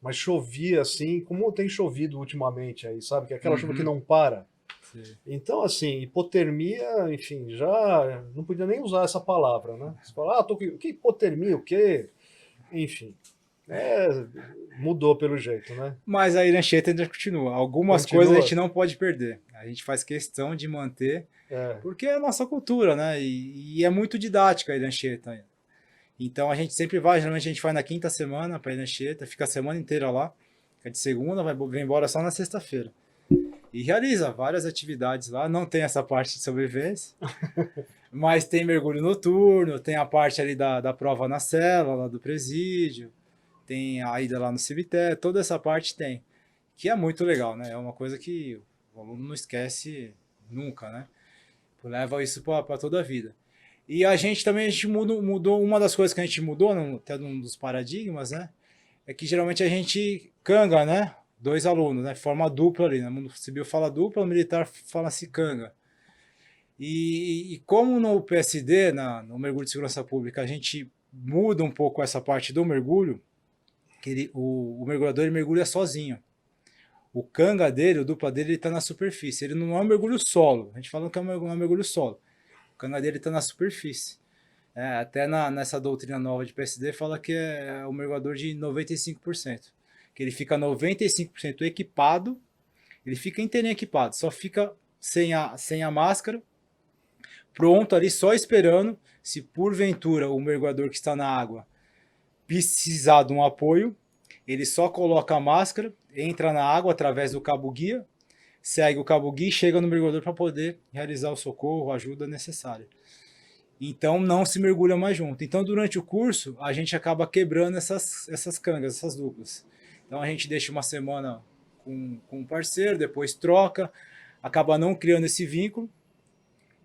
Mas chovia assim, como tem chovido ultimamente aí, sabe? Que é aquela chuva que não para. Sim. Então, assim, hipotermia, enfim, já não podia nem usar essa palavra, né? Você fala, que hipotermia, o quê? Enfim, mudou pelo jeito, né? Mas a Ilha Anchieta ainda continua. Algumas coisas a gente não pode perder. A gente faz questão de manter, porque é a nossa cultura, né? E é muito didática a Ilha Anchieta. Então a gente sempre vai, geralmente a gente vai na quinta semana para Ilha Anchieta, fica a semana inteira lá, fica de segunda, vem embora só na sexta-feira. E realiza várias atividades lá, não tem essa parte de sobrevivência, mas tem mergulho noturno, tem a parte ali da prova na cela, lá do presídio, tem a ida lá no cemitério, toda essa parte tem, que é muito legal, né? É uma coisa que o aluno não esquece nunca, né? Leva isso para toda a vida. E a gente mudou, uma das coisas que a gente mudou, até um dos paradigmas, né? É que geralmente a gente canga, né? 2 alunos, né? Forma dupla ali, né? No civil fala dupla, no militar fala-se canga. E como no PSD, no mergulho de segurança pública, a gente muda um pouco essa parte do mergulho, que o mergulhador ele mergulha sozinho. O canga dele, o dupla dele, ele está na superfície. Ele não é um mergulho solo. A gente fala que é um mergulho solo. O canga dele está na superfície. Até nessa doutrina nova de PSD fala que é um mergulhador de 95%. Que ele fica 95% equipado, ele fica inteirinho equipado, só fica sem a máscara, pronto ali, só esperando, se porventura o mergulhador que está na água precisar de um apoio, ele só coloca a máscara, entra na água através do cabo guia, segue o cabo guia e chega no mergulhador para poder realizar o socorro, a ajuda necessária. Então não se mergulha mais junto. Então durante o curso a gente acaba quebrando essas cangas, essas duplas. Então a gente deixa uma semana com um parceiro, depois troca, acaba não criando esse vínculo.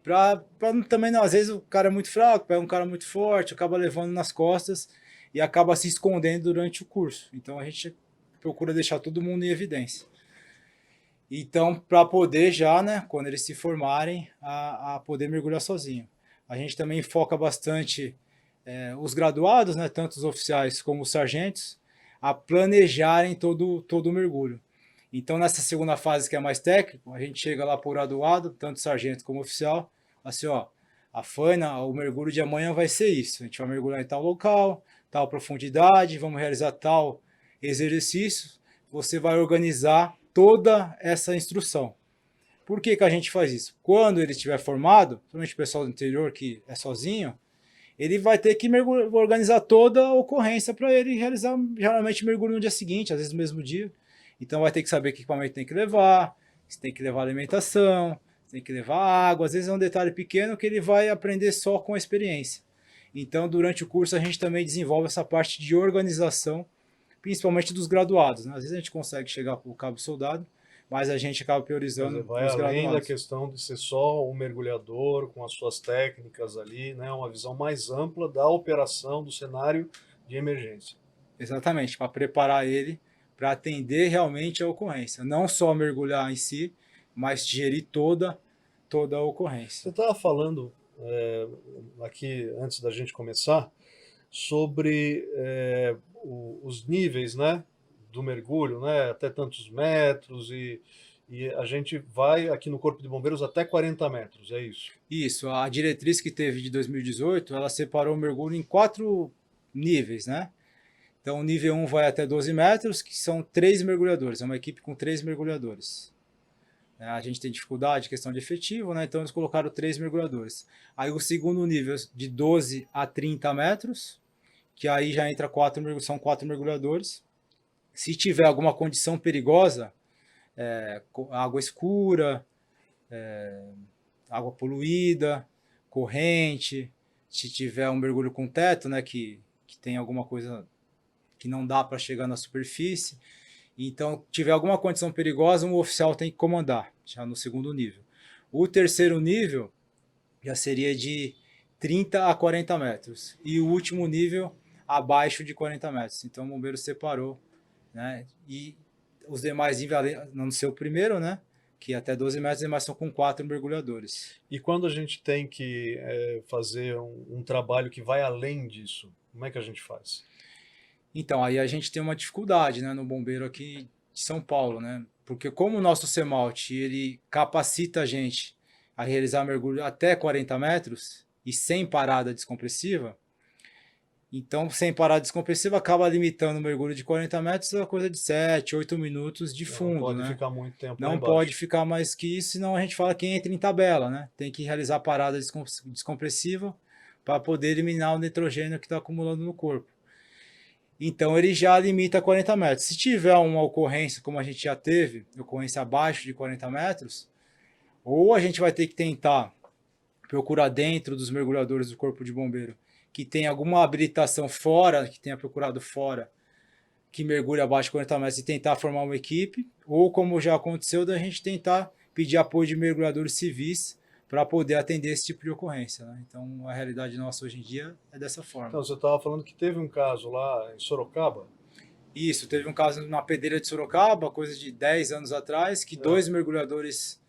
Pra também, não, às vezes o cara é muito fraco, pega um cara muito forte, acaba levando nas costas e acaba se escondendo durante o curso. Então a gente procura deixar todo mundo em evidência. Então, para poder já, né, quando eles se formarem, a poder mergulhar sozinho. A gente também foca bastante os graduados, né, tanto os oficiais como os sargentos, a planejarem todo o mergulho. Então, nessa segunda fase, que é mais técnico, a gente chega lá para o graduado, tanto sargento como oficial, assim, ó, a faina, o mergulho de amanhã vai ser isso. A gente vai mergulhar em tal local, tal profundidade, vamos realizar tal exercício. Você vai organizar toda essa instrução. Por que a gente faz isso? Quando ele estiver formado, principalmente o pessoal do interior que é sozinho, ele vai ter que organizar toda a ocorrência para ele realizar, geralmente, mergulho no dia seguinte, às vezes no mesmo dia. Então vai ter que saber que equipamento tem que levar, se tem que levar alimentação, tem que levar água. Às vezes é um detalhe pequeno que ele vai aprender só com a experiência. Então, durante o curso, a gente também desenvolve essa parte de organização, principalmente dos graduados, né? Às vezes a gente consegue chegar para o cabo soldado, mas a gente acaba priorizando os graduados. Vai além da questão de ser só um mergulhador com as suas técnicas ali, né? Uma visão mais ampla da operação do cenário de emergência. Exatamente, para preparar ele para atender realmente a ocorrência. Não só mergulhar em si, mas gerir toda a ocorrência. Você estava falando aqui, antes da gente começar, sobre os níveis, né, do mergulho, né, até tantos metros, e a gente vai aqui no Corpo de Bombeiros até 40 metros, é isso? Isso, a diretriz que teve de 2018, ela separou o mergulho em 4 níveis, né? Então o nível 1 vai até 12 metros, que são 3 mergulhadores, é uma equipe com 3 mergulhadores. A gente tem dificuldade, questão de efetivo, né? Então eles colocaram 3 mergulhadores. Aí o segundo nível, de 12 a 30 metros, que aí já entra são 4 mergulhadores. Se tiver alguma condição perigosa, água escura, água poluída, corrente, se tiver um mergulho com teto, né, que tem alguma coisa que não dá para chegar na superfície, então tiver alguma condição perigosa, um oficial tem que comandar, já no segundo nível. O terceiro nível já seria de 30 a 40 metros, e o último nível abaixo de 40 metros. Então o bombeiro separou, né, e os demais níveis, não ser o primeiro, né, que até 12 metros, os demais são com 4 mergulhadores. E quando a gente tem que fazer um trabalho que vai além disso, como é que a gente faz? Então, aí a gente tem uma dificuldade, né, no bombeiro aqui de São Paulo, né? Porque como o nosso CEMALT, ele capacita a gente a realizar mergulho até 40 metros e sem parada descompressiva, então, sem parada descompressiva, acaba limitando o mergulho de 40 metros a coisa de 7, 8 minutos de fundo, não pode né? ficar muito tempo Não pode ficar mais que isso, senão a gente fala que entra em tabela, né? Tem que realizar parada descompressiva para poder eliminar o nitrogênio que está acumulando no corpo. Então ele já limita a 40 metros. Se tiver uma ocorrência, como a gente já teve, ocorrência abaixo de 40 metros, ou a gente vai ter que tentar procurar dentro dos mergulhadores do Corpo de Bombeiro que tem alguma habilitação fora, que tenha procurado fora, que mergulhe abaixo de 40 metros e tentar formar uma equipe, ou como já aconteceu, da gente tentar pedir apoio de mergulhadores civis para poder atender esse tipo de ocorrência, né? Então a realidade nossa hoje em dia é dessa forma. Então você estava falando que teve um caso lá em Sorocaba? Isso, teve um caso na pedreira de Sorocaba, coisa de 10 anos atrás, que 2 mergulhadores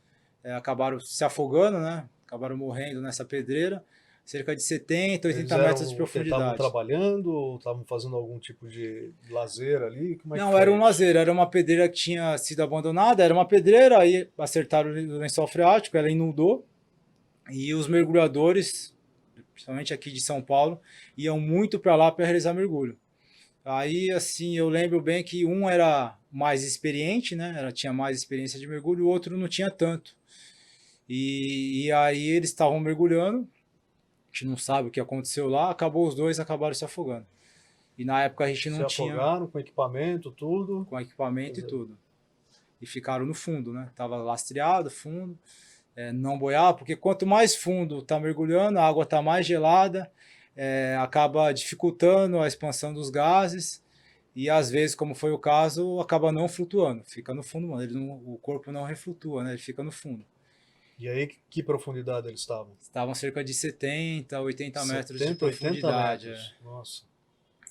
acabaram se afogando, né? Acabaram morrendo nessa pedreira, cerca de 70, 80 metros de profundidade. Estavam trabalhando ou estavam fazendo algum tipo de lazer ali? Como é Não, que era um isso? lazer, era uma pedreira que tinha sido abandonada, era uma pedreira, aí acertaram o lençol freático, ela inundou, e os mergulhadores, principalmente aqui de São Paulo, iam muito para lá para realizar mergulho. Aí, assim, eu lembro bem que um era mais experiente, né? Tinha mais experiência de mergulho, o outro não tinha tanto. E aí eles estavam mergulhando, a gente não sabe o que aconteceu lá, acabou os dois, acabaram se afogando. E na época a gente Se não tinha afogaram com equipamento, tudo. com equipamento e tudo. E ficaram no fundo, né? Tava lastreado, fundo, não boiar, porque quanto mais fundo tá mergulhando, a água tá mais gelada, acaba dificultando a expansão dos gases e às vezes, como foi o caso, acaba não flutuando, fica no fundo, mano. O corpo não reflutua, né? Ele fica no fundo. E aí, que profundidade eles estavam? Estavam cerca de 70, 80 metros de 70, 80 profundidade. metros. Nossa.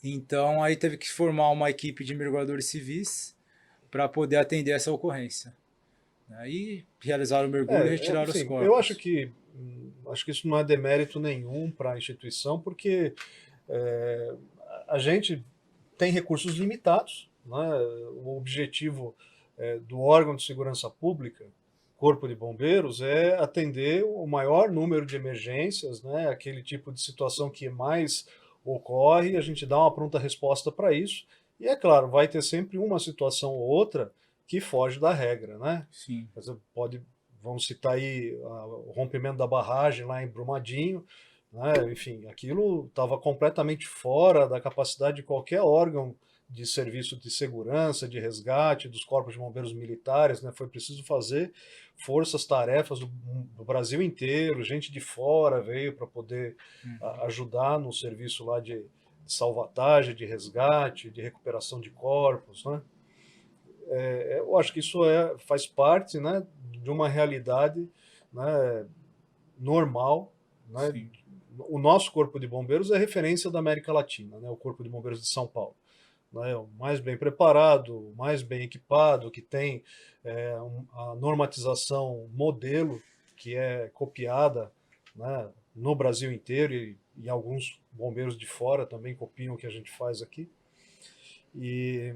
Então aí teve que formar uma equipe de mergulhadores civis para poder atender essa ocorrência. Aí realizaram o mergulho e retiraram os Assim, corpos. eu acho que isso não é demérito nenhum para a instituição, porque a gente tem recursos limitados, né? O objetivo do órgão de segurança pública, Corpo de Bombeiros, é atender o maior número de emergências, né? Aquele tipo de situação que mais ocorre, a gente dá uma pronta resposta para isso. E é claro, vai ter sempre uma situação ou outra que foge da regra, né? Sim. Vamos citar aí o rompimento da barragem lá em Brumadinho, né? Enfim, aquilo estava completamente fora da capacidade de qualquer órgão de serviço de segurança, de resgate, dos corpos de bombeiros militares, né? Foi preciso fazer forças-tarefas do Brasil inteiro, gente de fora veio para poder ajudar no serviço lá de salvatagem, de resgate, de recuperação de corpos, né? Eu acho que isso faz parte, né, de uma realidade, né, normal, né? Sim. O nosso Corpo de Bombeiros é referência da América Latina, né, o Corpo de Bombeiros de São Paulo. Né, o mais bem preparado, o mais bem equipado, que tem a normatização modelo, que é copiada, né, no Brasil inteiro, e alguns bombeiros de fora também copiam o que a gente faz aqui. E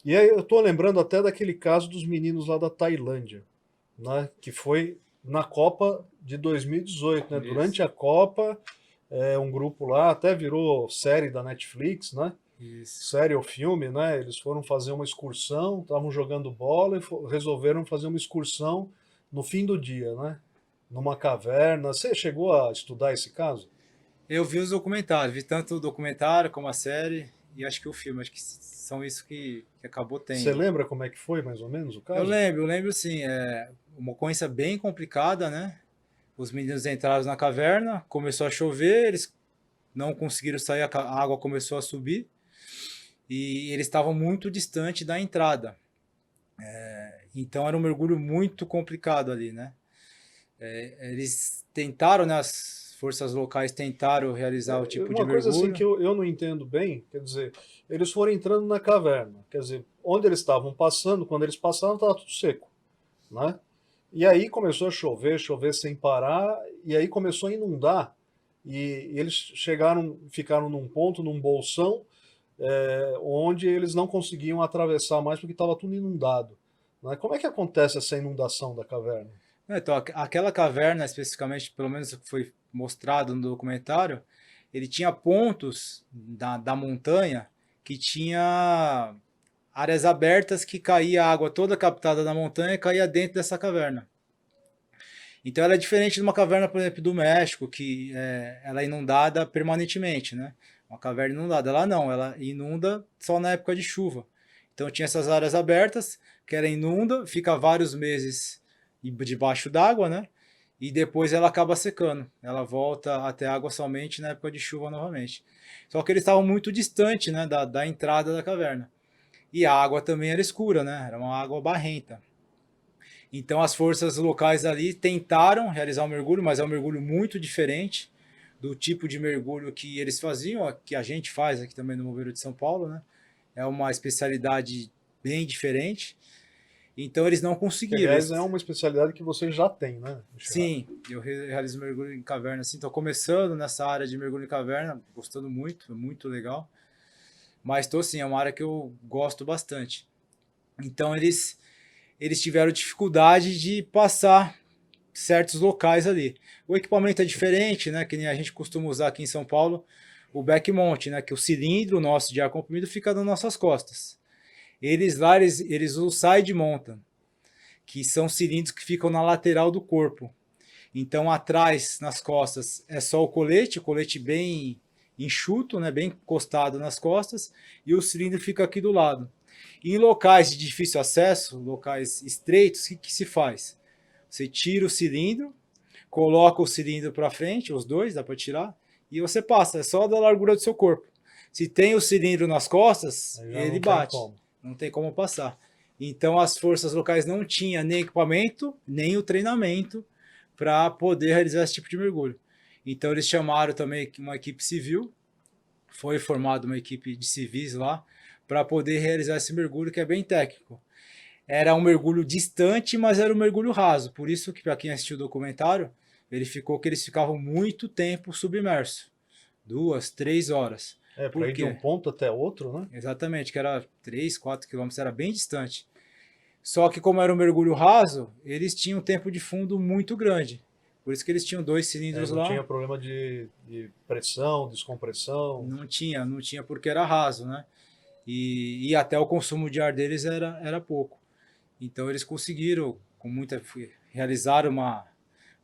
aí eu estou lembrando até daquele caso dos meninos lá da Tailândia, né, que foi na Copa de 2018. Né, durante a Copa, um grupo lá até virou série da Netflix, né? Isso. Série ou filme, né? Eles foram fazer uma excursão, estavam jogando bola e resolveram fazer uma excursão no fim do dia, né? Numa caverna. Você chegou a estudar esse caso? Eu vi os documentários, vi tanto o documentário como a série e acho que o filme, acho que são isso que acabou Você tendo. lembra como é que foi, mais ou menos, o caso? Eu lembro sim, uma ocorrência bem complicada, né? Os meninos entraram na caverna, começou a chover, eles não conseguiram sair, a água começou a subir e eles estavam muito distante da entrada. Então era um mergulho muito complicado ali, né? Eles tentaram, né, as forças locais tentaram realizar o tipo de Uma coisa assim mergulho. que eu não entendo bem, quer dizer, eles foram entrando na caverna, quer dizer, onde eles estavam passando, quando eles passaram estava tudo seco, né? E aí começou a chover, chover sem parar, e aí começou a inundar, e eles ficaram num ponto, num bolsão, onde eles não conseguiam atravessar mais porque estava tudo inundado, né? Como é que acontece essa inundação da caverna? Então, aquela caverna, especificamente, pelo menos que foi mostrado no documentário, ele tinha pontos da montanha que tinha áreas abertas que caía a água toda captada da montanha e caía dentro dessa caverna. Então ela é diferente de uma caverna, por exemplo, do México, que ela é inundada permanentemente, né? Uma caverna inundada. Lá não, ela inunda só na época de chuva. Então tinha essas áreas abertas, que ela inunda, fica vários meses debaixo d'água, né? E depois ela acaba secando. Ela volta até água somente na época de chuva novamente. Só que eles estavam muito distante, né, da entrada da caverna. E a água também era escura, né? Era uma água barrenta. Então as forças locais ali tentaram realizar um mergulho, mas é um mergulho muito diferente do tipo de mergulho que eles faziam, que a gente faz aqui também no Bombeiro de São Paulo, né? É uma especialidade bem diferente. Então eles não Que, conseguiram. aliás, é uma especialidade que você já tem, né? Sim, eu realizo mergulho em caverna assim, estou começando nessa área de mergulho em caverna, gostando muito, é muito legal. Mas estou sim, é uma área que eu gosto bastante. Então eles tiveram dificuldade de passar certos locais ali. O equipamento é diferente, né? Que nem a gente costuma usar aqui em São Paulo, o backmount, né? Que o cilindro nosso de ar comprimido fica nas nossas costas. Eles lá, eles usam side mountain, que são cilindros que ficam na lateral do corpo. Então atrás, nas costas, é só o colete bem enxuto, né, bem encostado nas costas, e o cilindro fica aqui do lado. Em locais de difícil acesso, locais estreitos, o que se faz? Você tira o cilindro, coloca o cilindro para frente, os dois, dá para tirar, e você passa, é só da largura do seu corpo. Se tem o cilindro nas costas, ele bate, não tem como passar. Então as forças locais não tinham nem equipamento, nem o treinamento para poder realizar esse tipo de mergulho. Então eles chamaram também uma equipe civil, foi formada uma equipe de civis lá, para poder realizar esse mergulho que é bem técnico. Era um mergulho distante, mas era um mergulho raso. Por isso que, para quem assistiu o documentário, verificou que eles ficavam muito tempo submersos. 2, 3 horas. Para ir de um ponto até outro, né? Exatamente, que era 3, 4 quilômetros, era bem distante. Só que como era um mergulho raso, eles tinham um tempo de fundo muito grande. Por isso que eles tinham 2 cilindros lá. Não tinha problema de pressão, descompressão? Não tinha porque era raso, né? E até o consumo de ar deles era pouco. Então eles conseguiram, realizar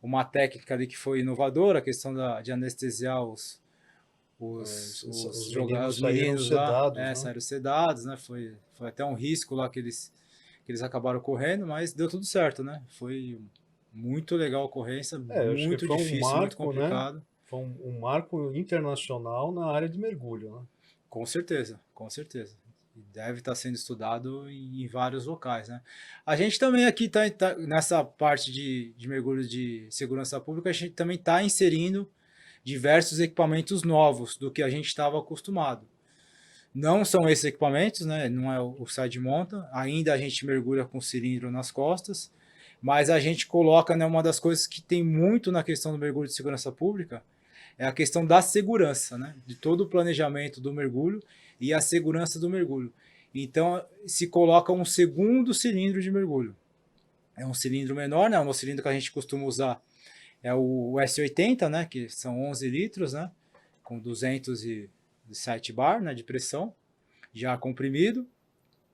uma técnica ali que foi inovadora, a questão de anestesiar os meninos lá, sedados, né? Saíram sedados, né? Foi até um risco lá que eles acabaram correndo, mas deu tudo certo, né? Foi muito legal a ocorrência, muito difícil, muito complicado. Né? Foi um marco internacional na área de mergulho, né? Com certeza, com certeza. Deve estar sendo estudado em vários locais, né? A gente também aqui está nessa parte de mergulho de segurança pública, a gente também está inserindo diversos equipamentos novos do que a gente estava acostumado. Não são esses equipamentos, né? Não é o side monta, ainda a gente mergulha com cilindro nas costas, mas a gente coloca, né, uma das coisas que tem muito na questão do mergulho de segurança pública, é a questão da segurança, né? De todo o planejamento do mergulho e a segurança do mergulho. Então, se coloca um segundo cilindro de mergulho. É um cilindro menor, né? O nosso cilindro que a gente costuma usar é o S80, né? Que são 11 litros, né? Com 207 bar, né? De pressão, já comprimido.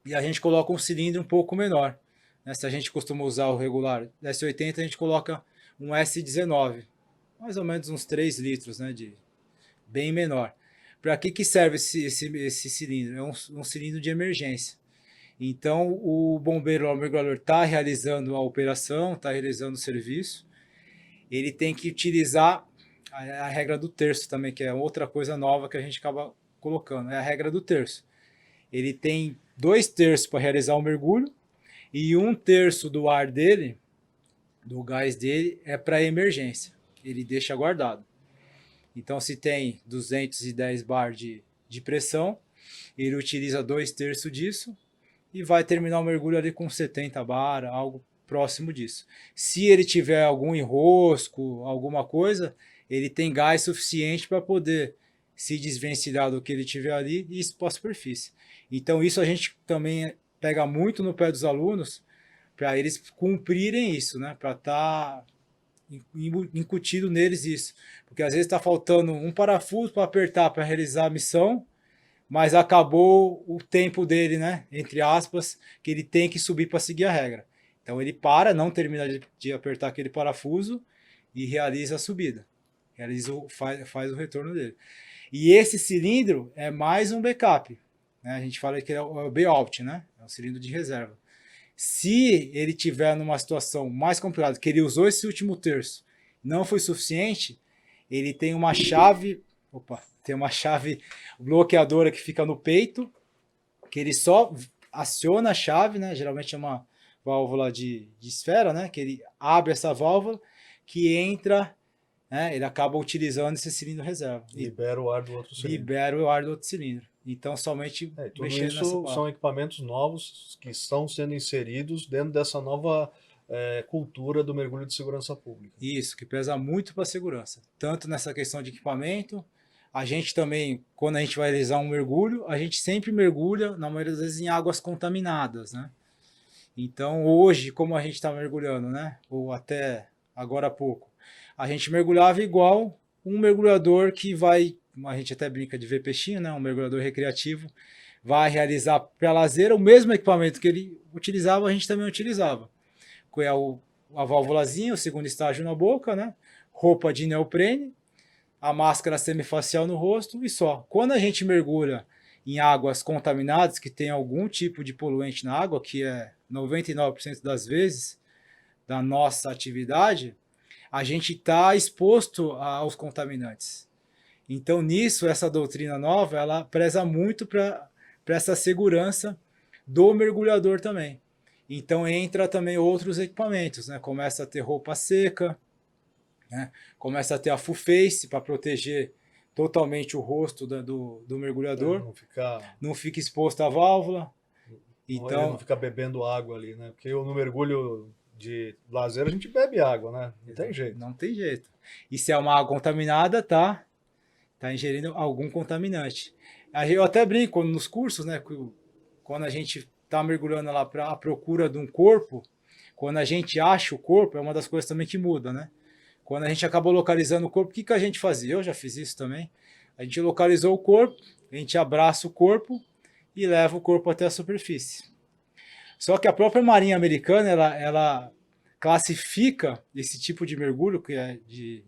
E a gente coloca um cilindro um pouco menor, né? Se a gente costuma usar o regular S80, a gente coloca um S19, mais ou menos uns 3 litros, né? Bem menor. Para que serve esse cilindro? É um cilindro de emergência. Então, o bombeiro, o mergulhador, está realizando a operação, está realizando o serviço. Ele tem que utilizar a regra do terço também, que é outra coisa nova que a gente acaba colocando. É a regra do terço. Ele tem 2 terços para realizar o mergulho e 1 terço do ar dele, do gás dele, é para emergência. Ele deixa guardado. Então, se tem 210 bar de pressão, ele utiliza 2 terços disso e vai terminar o mergulho ali com 70 bar, algo próximo disso. Se ele tiver algum enrosco, alguma coisa, ele tem gás suficiente para poder se desvencilhar do que ele tiver ali e ir para a superfície. Então, isso a gente também pega muito no pé dos alunos para eles cumprirem isso, né? Para estar incutido neles isso, porque às vezes está faltando um parafuso para apertar para realizar a missão, mas acabou o tempo dele, né, entre aspas, que ele tem que subir para seguir a regra. Então ele não termina de apertar aquele parafuso e realiza a subida, faz o retorno dele. E esse cilindro é mais um backup, né? A gente fala que é o B-out, né? É um cilindro de reserva. Se ele tiver numa situação mais complicada, que ele usou esse último terço, não foi suficiente, ele tem uma chave, bloqueadora que fica no peito, que ele só aciona a chave, né? Geralmente é uma válvula de esfera, né? Que ele abre essa válvula, que entra, né? Ele acaba utilizando esse cilindro reserva. Libera o ar do outro cilindro. Libera o ar do outro cilindro. Então, somente tudo isso são equipamentos novos que estão sendo inseridos dentro dessa nova cultura do mergulho de segurança pública. Isso, que pesa muito para a segurança. Tanto nessa questão de equipamento, a gente também, quando a gente vai realizar um mergulho, a gente sempre mergulha, na maioria das vezes, em águas contaminadas, né? Então, hoje, como a gente está mergulhando, né? Ou até agora há pouco, a gente mergulhava igual um mergulhador que vai... A gente até brinca de ver peixinho, né? Um mergulhador recreativo vai realizar para lazer o mesmo equipamento que ele utilizava, a gente também utilizava. Que é a válvulazinha, o segundo estágio na boca, né? Roupa de neoprene, a máscara semifacial no rosto e só. Quando a gente mergulha em águas contaminadas, que tem algum tipo de poluente na água, que é 99% das vezes da nossa atividade, a gente está exposto aos contaminantes. Então, nisso, essa doutrina nova, ela preza muito para essa segurança do mergulhador também. Então, entra também outros equipamentos, né? Começa a ter roupa seca, né? Começa a ter a full face para proteger totalmente o rosto do mergulhador, não fica exposto à válvula. Então, ele não fica bebendo água ali, né? Porque no mergulho de lazer a gente bebe água, né? Não tem jeito. Não tem jeito. E se é uma água contaminada, tá ingerindo algum contaminante. Eu até brinco nos cursos, né? Quando a gente está mergulhando lá para a procura de um corpo, quando a gente acha o corpo, é uma das coisas também que muda, né? Quando a gente acabou localizando o corpo, o que a gente fazia? Eu já fiz isso também. A gente localizou o corpo, a gente abraça o corpo e leva o corpo até a superfície. Só que a própria Marinha Americana, ela classifica esse tipo de mergulho, que é de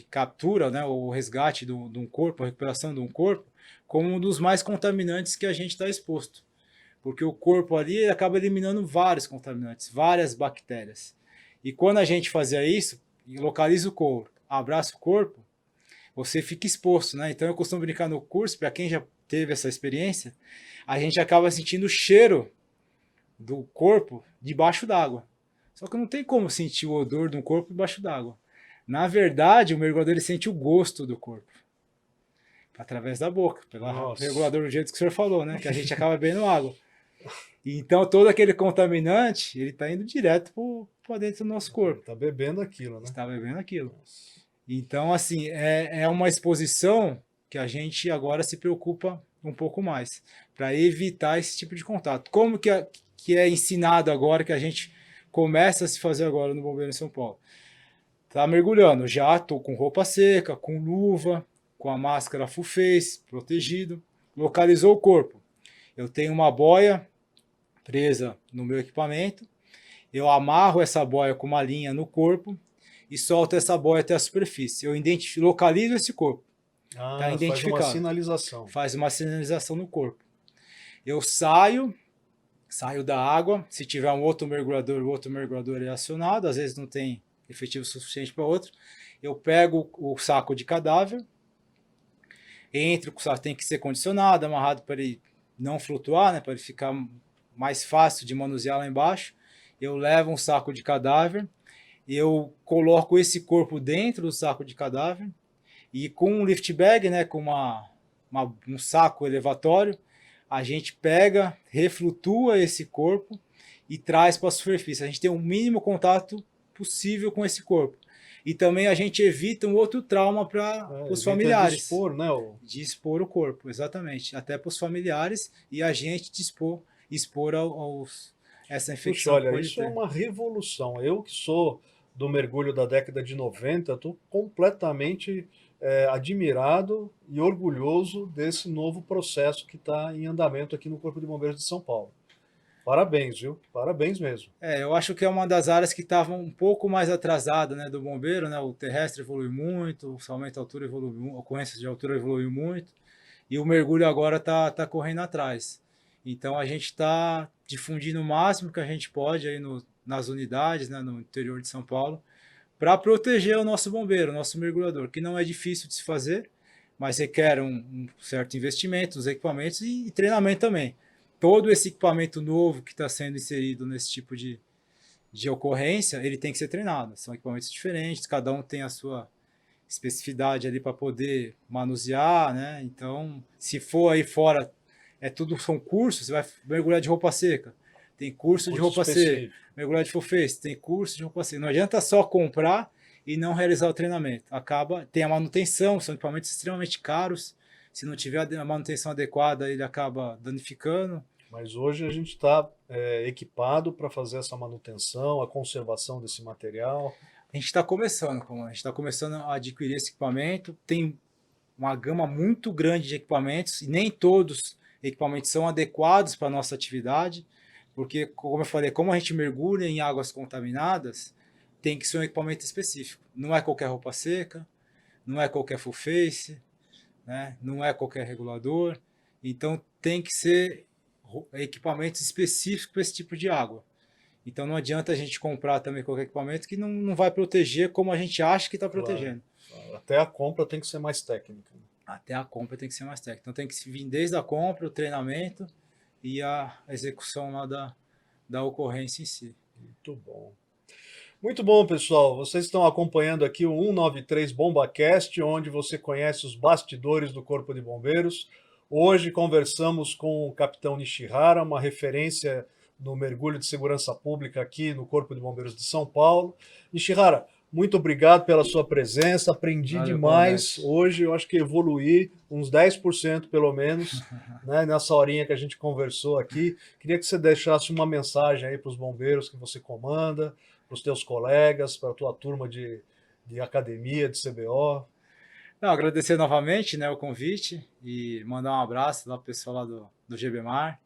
captura, né, ou resgate de um corpo, a recuperação de um corpo, como um dos mais contaminantes que a gente está exposto. Porque o corpo ali acaba eliminando vários contaminantes, várias bactérias. E quando a gente fazia isso, localiza o corpo, abraça o corpo, você fica exposto, né? Então eu costumo brincar no curso, para quem já teve essa experiência, a gente acaba sentindo o cheiro do corpo debaixo d'água. Só que não tem como sentir o odor de um corpo debaixo d'água. Na verdade, o mergulhador ele sente o gosto do corpo. Através da boca, pelo mergulhador do jeito que o senhor falou, né? Que a gente acaba bebendo água. Então, todo aquele contaminante, ele está indo direto para dentro do nosso corpo. Está bebendo aquilo, né? Está bebendo aquilo. Então, assim, é uma exposição que a gente agora se preocupa um pouco mais, para evitar esse tipo de contato. Como que é ensinado agora, que a gente começa a se fazer agora no Bombeiro em São Paulo? Tá mergulhando, já estou com roupa seca, com luva, com a máscara full face, protegido. Localizou o corpo. Eu tenho uma boia presa no meu equipamento. Eu amarro essa boia com uma linha no corpo e solto essa boia até a superfície. Eu localizo esse corpo. Tá identificado. Faz uma sinalização. Faz uma sinalização no corpo. Eu saio da água. Se tiver um outro mergulhador, o outro mergulhador é acionado. Às vezes não tem efetivo suficiente para outro. Eu pego o saco de cadáver, entro, o saco tem que ser condicionado, amarrado para ele não flutuar, né, para ele ficar mais fácil de manusear lá embaixo. Eu levo um saco de cadáver, eu coloco esse corpo dentro do saco de cadáver e com um lift bag, né, com um saco elevatório, a gente pega, reflutua esse corpo e traz para a superfície. A gente tem o mínimo contato possível com esse corpo. E também a gente evita um outro trauma para os familiares. De expor, né? De expor o corpo, exatamente. Até para os familiares e a gente expor essa infecção. Puxa, olha, isso é uma revolução. Eu que sou do mergulho da década de 90, estou completamente admirado e orgulhoso desse novo processo que está em andamento aqui no Corpo de Bombeiros de São Paulo. Parabéns, viu? Parabéns mesmo. Eu acho que é uma das áreas que estavam um pouco mais atrasada, né, do bombeiro, né? O terrestre evoluiu muito, o salvamento de altura evoluiu, a ocorrência de altura evoluiu muito, e o mergulho agora está correndo atrás. Então a gente está difundindo o máximo que a gente pode aí nas unidades, né, no interior de São Paulo, para proteger o nosso bombeiro, o nosso mergulhador, que não é difícil de se fazer, mas requer um certo investimento, os equipamentos e treinamento também. Todo esse equipamento novo que está sendo inserido nesse tipo de ocorrência, ele tem que ser treinado. São equipamentos diferentes, cada um tem a sua especificidade ali para poder manusear, né? Então, se for aí fora, são cursos, você vai mergulhar de roupa seca, tem curso de roupa seca, mergulhar de full face, tem curso de roupa seca. Não adianta só comprar e não realizar o treinamento. Tem a manutenção, são equipamentos extremamente caros. Se não tiver a manutenção adequada, ele acaba danificando. Mas hoje a gente está equipado para fazer essa manutenção, a conservação desse material. A gente está começando a adquirir esse equipamento. Tem uma gama muito grande de equipamentos e nem todos os equipamentos são adequados para a nossa atividade, porque, como eu falei, como a gente mergulha em águas contaminadas, tem que ser um equipamento específico. Não é qualquer roupa seca, não é qualquer full face, né? Não é qualquer regulador, então tem que ser equipamentos específicos para esse tipo de água. Então não adianta a gente comprar também qualquer equipamento que não vai proteger como a gente acha que está protegendo. Claro. Até a compra tem que ser mais técnica. Até a compra tem que ser mais técnica. Então tem que vir desde a compra, o treinamento e a execução lá da ocorrência em si. Muito bom. Muito bom, pessoal. Vocês estão acompanhando aqui o 193 BombaCast, onde você conhece os bastidores do Corpo de Bombeiros. Hoje conversamos com o Capitão Nishihara, uma referência no mergulho de segurança pública aqui no Corpo de Bombeiros de São Paulo. Nishihara, muito obrigado pela sua presença, aprendi demais. Hoje eu acho que evoluí uns 10% pelo menos, né, nessa horinha que a gente conversou aqui. Queria que você deixasse uma mensagem aí para os bombeiros que você comanda, para os teus colegas, para a tua turma de academia, de CBO. Não, agradecer novamente, né, o convite e mandar um abraço lá pro pessoal lá do GBMar,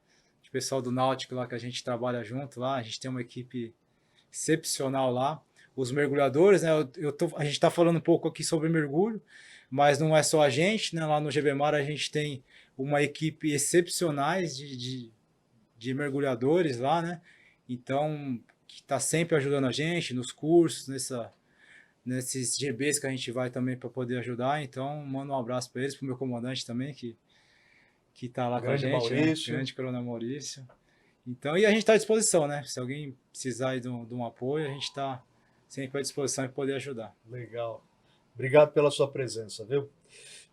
o pessoal do Náutico lá que a gente trabalha junto lá, a gente tem uma equipe excepcional lá. Os mergulhadores, né, a gente está falando um pouco aqui sobre mergulho, mas não é só a gente, né, lá no GBMar a gente tem uma equipe excepcionais de mergulhadores lá, né, então que está sempre ajudando a gente nos cursos, nesses GBs que a gente vai também para poder ajudar. Então, mando um abraço para eles, para o meu comandante também, que está lá Grande com a gente, Maurício. né? Grande Coronel Maurício. Então, e a gente está à disposição, né? Se alguém precisar de um apoio, a gente está sempre à disposição para poder ajudar. Legal. Obrigado pela sua presença, viu?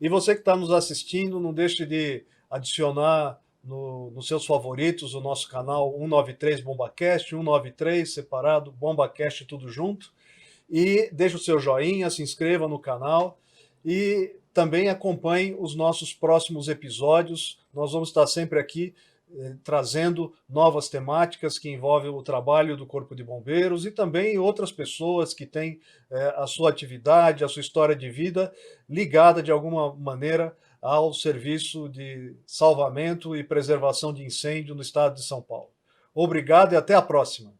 E você que está nos assistindo, não deixe de adicionar nos seus favoritos o nosso canal 193 BombaCast, 193 separado, BombaCast tudo junto. E deixe o seu joinha, se inscreva no canal e também acompanhe os nossos próximos episódios. Nós vamos estar sempre aqui trazendo novas temáticas que envolvem o trabalho do Corpo de Bombeiros e também outras pessoas que têm a sua atividade, a sua história de vida ligada de alguma maneira ao serviço de salvamento e preservação de incêndio no estado de São Paulo. Obrigado e até a próxima.